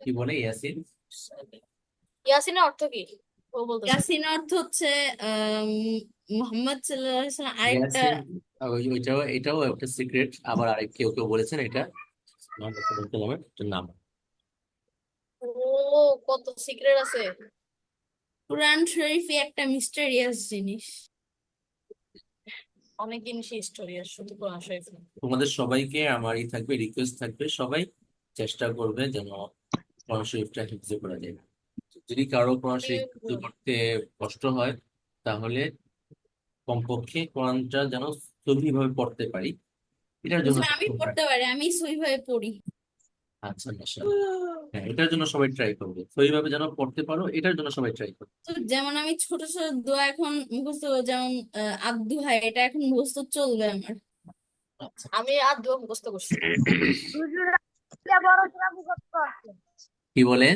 S2: কি বলে ইয়াসিন?
S6: ইয়াসিনের অর্থ কি ও বলতেছে?
S1: ইয়াসিন অর্থ হচ্ছে আহ মোহাম্মদ সাল্লাল্লাহু আলাইহি ওয়াসাল্লাম। আরেকটা
S2: ইয়াসিন, এটাও একটা সিক্রেট, আবার আরেক কেউ কেউ বলেছেন এটা মোহাম্মদ সাল্লাল্লাহু আলাইহি ওয়াসাল্লামের একটা নাম।
S6: ও, কত সিক্রেট আছে।
S1: কোরআন শরীফই একটা মিস্টেরিয়াস জিনিস।
S6: অনেক জিনিসই স্টোরি আছে, শুধু কোরআন শরীফ না।
S2: তোমাদের সবাইকে আমারই থাকবে, রিকোয়েস্ট থাকবে, সবাই চেষ্টা করবে যেন কোরআন শরীফটা হিফজ করা যায়। যদি কারো কোরআন শরীফ হিফজ করতে কষ্ট হয়, তাহলে কমপক্ষে কোরআনটা যেন সহিভাবে পড়তে পারি, এটার জন্য
S1: হুজুর আমি
S2: সবাই try-
S1: পড়তে পারি, আমি সহিভাবে পড়ি।
S2: আচ্ছা, মাশাআল্লাহ। হ্যাঁ, এটার জন্য সবাই ট্রাই করবে, সহিভাবে যেন পড়তে পারো, এটার জন্য সবাই ট্রাই করবে।
S1: তো যেমন আমি ছোট ছোট দোয়া এখন মুখস্থ, যেমন আব্দুহাই, এটা এখন মুখস্থ চলবে আমার।
S2: আচ্ছা।
S6: আমি আর দোয়া মুখস্থ করছি।
S3: হুজুর একটা বড় সূরা মুখস্থ আছে।
S2: কি বলে?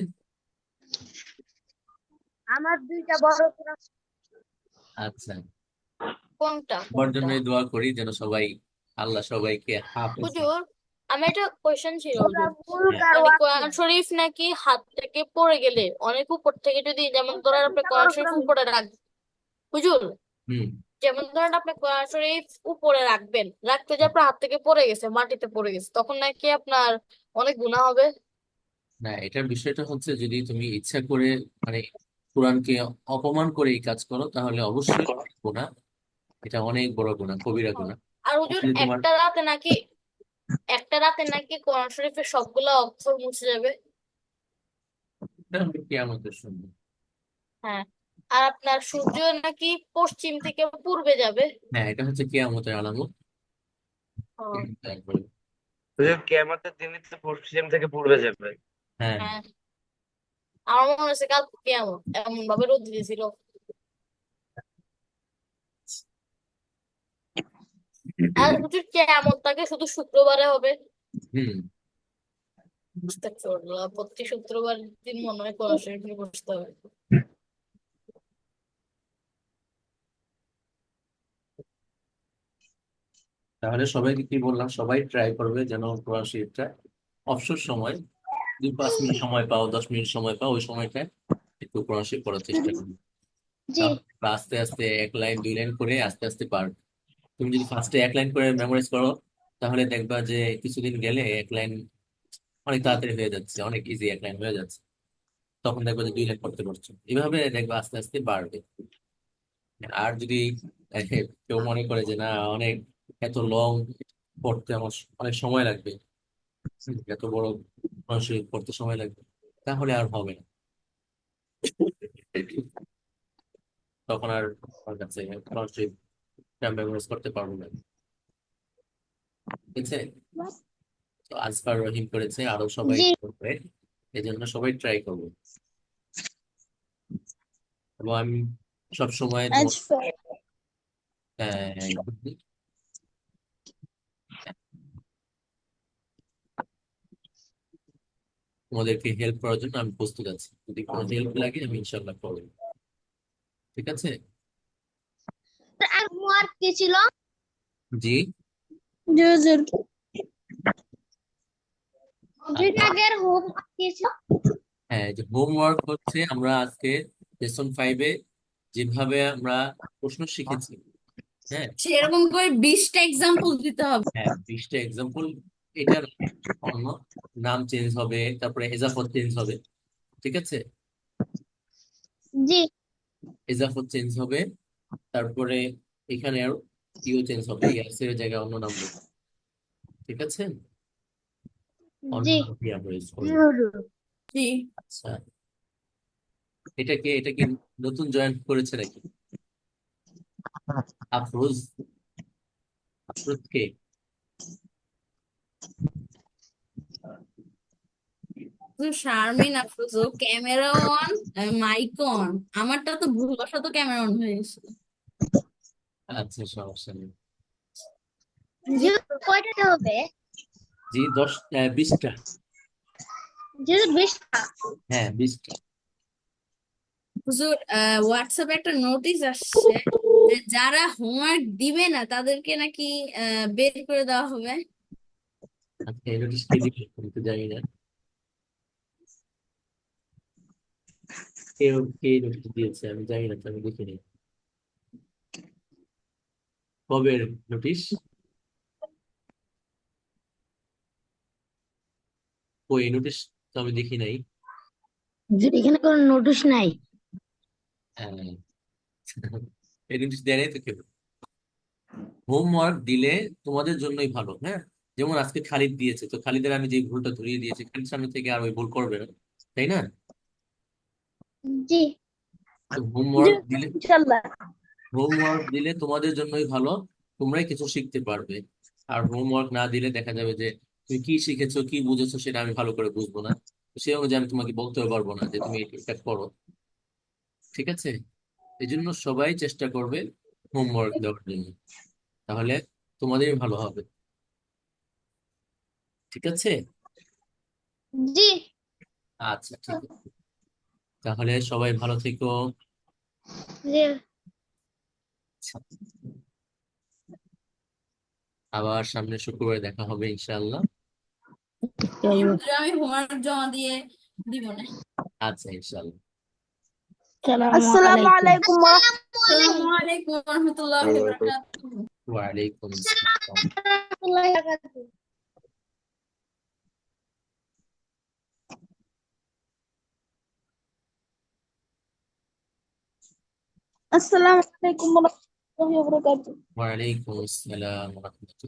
S3: আমার 2টা বড় সূরা।
S2: আচ্ছা,
S6: কোনটা
S2: সবার
S6: কোনটা?
S2: জন্য দোয়া করি যেন সবাই, আল্লাহ সবাইকে হাফেজ।
S6: হুজুর, আমি একটা কোয়েশ্চেন ছিল
S3: সূরা
S6: হুজুর।
S3: মুলক
S2: হ্যাঁ,
S3: আর
S6: মানে কোরআন
S3: ওয়াকিয়া।
S6: শরীফ নাকি হাত থেকে পড়ে গেলে অনেক উপর থেকে, যদি যেমন
S3: কোনটা
S6: ধরেন আপনি
S3: 2টা
S6: কোরআন
S3: বড়
S6: শরীফ
S3: সূরা
S6: উপরে রাখ, হুজুর,
S2: হুম।
S6: যেমন ধরেন আপনি কোরআন শরীফ উপরে রাখবেন, রাখতে যে আপনার হাত থেকে পড়ে গেছে, মাটিতে পড়ে গেছে, তখন নাকি আপনার অনেক গুনাহ হবে?
S2: না, এটার বিষয়টা হচ্ছে যদি তুমি ইচ্ছা করে মানে কোরআনকে অপমান করে এই কাজ করো, তাহলে অবশ্যই গুনাহ, এটা অনেক বড় গুনাহ, কবিরা গুনাহ।
S6: আর হুজুর,
S2: যদি তোমার
S6: একটা রাতে নাকি কোরআন শরীফের সবগুলা অক্ষর মুছে যাবে।
S2: এটা হবে কিয়ামতের সময়।
S6: হ্যাঁ। আর আপনার সূর্য নাকি পশ্চিম থেকে পূর্বে যাবে।
S2: হ্যাঁ, এটা হচ্ছে কিয়ামতের আলামত।
S6: ও,
S2: একবারে।
S4: হুজুর কিয়ামতের দিনই তো পশ্চিম থেকে পূর্বে যাবে।
S2: হ্যাঁ,
S6: হ্যাঁ। আমার মনে হচ্ছে কাল কিয়ামত, এমন ভাবে রোদ দিয়েছিল। আর হুজুর, কিয়ামতটাকে শুধু শুক্রবারে হবে?
S2: হুম।
S6: আস্তাগফিরুল্লাহ, প্রতি শুক্রবার দিন মনে হয় কোরআন শরীফ নিয়ে বসতে হবে।
S2: তাহলে সবাইকে কি বললাম, সবাই ট্রাই করবে যেন কোরআন শরীফটা অবসর সময় 2-5 মিনিট সময় পাও, 10 মিনিট সময় পাও, ওই সময়টা একটু কোরআন শরীফ পড়ার চেষ্টা করবে।
S3: জি।
S2: তাহলে আস্তে আস্তে 1 লাইন 2 লাইন করে আস্তে আস্তে পারবে। তুমি যদি ফার্স্টে 1 লাইন করে মেমোরাইজ করো, তাহলে দেখবা যে কিছুদিন গেলে 1 লাইন অনেক তাড়াতাড়ি হয়ে যাচ্ছে, অনেক ইজি 1 লাইন হয়ে যাচ্ছে। তখন দেখবা যে 2 লাইন পড়তে পারছো, এভাবে দেখবা আস্তে আস্তে বাড়বে। আর যদি কেউ মনে করে যে না, অনেক এত লং পড়তে আমার অনেক সময় লাগবে, এত বড় মানুষের পড়তে সময় লাগবে, তাহলে আর হবে না। তখন আর আমার কাছে মানুষের মেমোরাইজ করতে পারবো না। ঠিক আছে? তো আজকাল রহিম করেছে, আরো সবাই
S3: জি।
S2: করবে, এই জন্য সবাই ট্রাই করবে। এবং আমি সব সময়
S3: আজ
S2: তোমাদেরকে হেল্প করার জন্য আমি প্রস্তুত আছি, যদি কোনো হেল্প লাগে আমি ইনশাল্লাহ করবো। ঠিক আছে?
S6: আর হোমওয়ার্ক কি ছিল?
S2: জি।
S3: জি হুজুর।
S6: দুই
S2: আচ্ছা,
S6: আগের হোমওয়ার্ক কি ছিল?
S2: হ্যাঁ, যে হোমওয়ার্ক হচ্ছে আমরা আজকে লেসন 5-এ যেভাবে আমরা প্রশ্ন শিখেছি, হ্যাঁ,
S1: সেরকম করে 20টা এক্সাম্পল দিতে হবে।
S2: হ্যাঁ, 20টা এক্সাম্পল। এটার অন্য নাম চেঞ্জ হবে, তারপরে এজাফত চেঞ্জ হবে। ঠিক আছে?
S6: জি
S2: এজাফত চেঞ্জ হবে, তারপরে এখানে আর ইউ চেঞ্জ হবে, ইয়াসের জায়গায় অন্য নাম বলবো। ঠিক আছে? অন্য
S6: জি
S2: নাম দিয়ে আমরা ইউজ
S6: জি
S2: করবো।
S6: হুজুর।
S1: জি।
S2: আচ্ছা, এটা কি নতুন জয়েন করেছে নাকি? আফরোজ? আফরোজ কে?
S1: তো শারমিন আফরোজ, ও ক্যামেরা অন, মাইক অন। আমারটা তো ভুলবশত ক্যামেরা অন হয়ে গেছে।
S2: আচ্ছা, সমস্যা নেই।
S6: জি হুজুর, কয়টাতে হবে?
S2: জি, 20টা।
S6: জি হুজুর, 20টা।
S2: হ্যাঁ, 20টা।
S1: হুজুর, হোয়াটসঅ্যাপে একটা নোটিশ আসছে যে যারা হোমওয়ার্ক দিবে না তাদেরকে নাকি বের করে দেওয়া হবে।
S2: আচ্ছা, এই নোটিশ কে দিবে আমি তো জানি না। কে নোটিশ দিয়েছে আমি জানি না, তো আমি দেখিনি। কবে নোটিশ? ওই নোটিশ তো আমি দেখি নাই।
S6: জি, এখানে কোনো নোটিশ নাই।
S2: হ্যাঁ, এই নোটিশ দেয় নাই তো কেউ। হোমওয়ার্ক দিলে তোমাদের জন্যই ভালো, হ্যাঁ। যেমন আজকে খালিদ দিয়েছে, তো খালিদের আমি যে ভুলটা ধরিয়ে দিয়েছি, খালিদ সামনে থেকে আর ওই ভুল করবে না, তাই না?
S6: জি
S2: তো
S3: জি
S2: হোমওয়ার্ক দিলে,
S3: ইনশাআল্লাহ।
S2: তোমাদের জন্যই ভালো, তোমরাই কিছু শিখতে পারবে। আর হোমওয়ার্ক না দিলে দেখা যাবে যে তুমি কি শিখেছো কি বুঝেছো সেটা আমি ভালো করে বুঝবো না, তো সেই অনুযায়ী আমি তোমাকে বলতেও পারবো না যে তুমি এটা করো। ঠিক আছে? এই জন্য সবাই চেষ্টা করবে হোমওয়ার্ক দেওয়ার জন্য, তাহলে তোমাদেরই ভালো হবে। ঠিক আছে?
S6: জি
S2: আচ্ছা, ঠিক আছে, তাহলে সবাই ভালো থেকো।
S6: জি।
S2: আচ্ছা, আবার সামনে শুক্রবারে দেখা হবে ইনশাআল্লাহ।
S1: কিন্তু আমি হোমওয়ার্ক জমা দিয়ে দিব না।
S2: আচ্ছা, ইনশাআল্লাহ।
S3: আসসালামু আলাইকুম ওয়া
S1: আসসালামু আলাইকুম ওয়া রাহমাতুল্লাহি ওয়া বারাকাতুহু।
S2: ওয়ালাইকুম আসসালাম।
S6: রাহমাতুল্লাহি।
S3: আসসালামু আলাইকুম ওয়া রাহমাতুল্লাহি ওয়া বারাকাতুহু।
S2: ওয়ালাইকুম আসসালাম ওয়া রাহমাতুল্লাহ।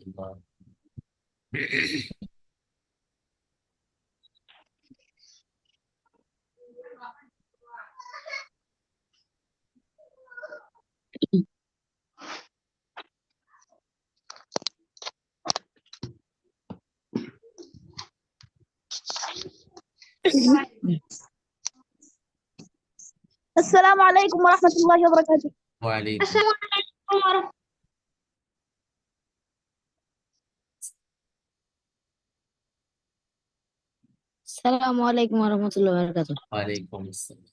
S3: আসসালামু আলাইকুম ওয়া রাহমাতুল্লাহি ওয়া বারাকাতুহু।
S2: ওয়ালাইকুম।
S6: আসসালামু আলাইকুম ওয়া আসসালামু আলাইকুম ওয়া রাহমাতুল্লাহি ওয়া বারাকাতুহু।
S2: ওয়ালাইকুম আসসালাম।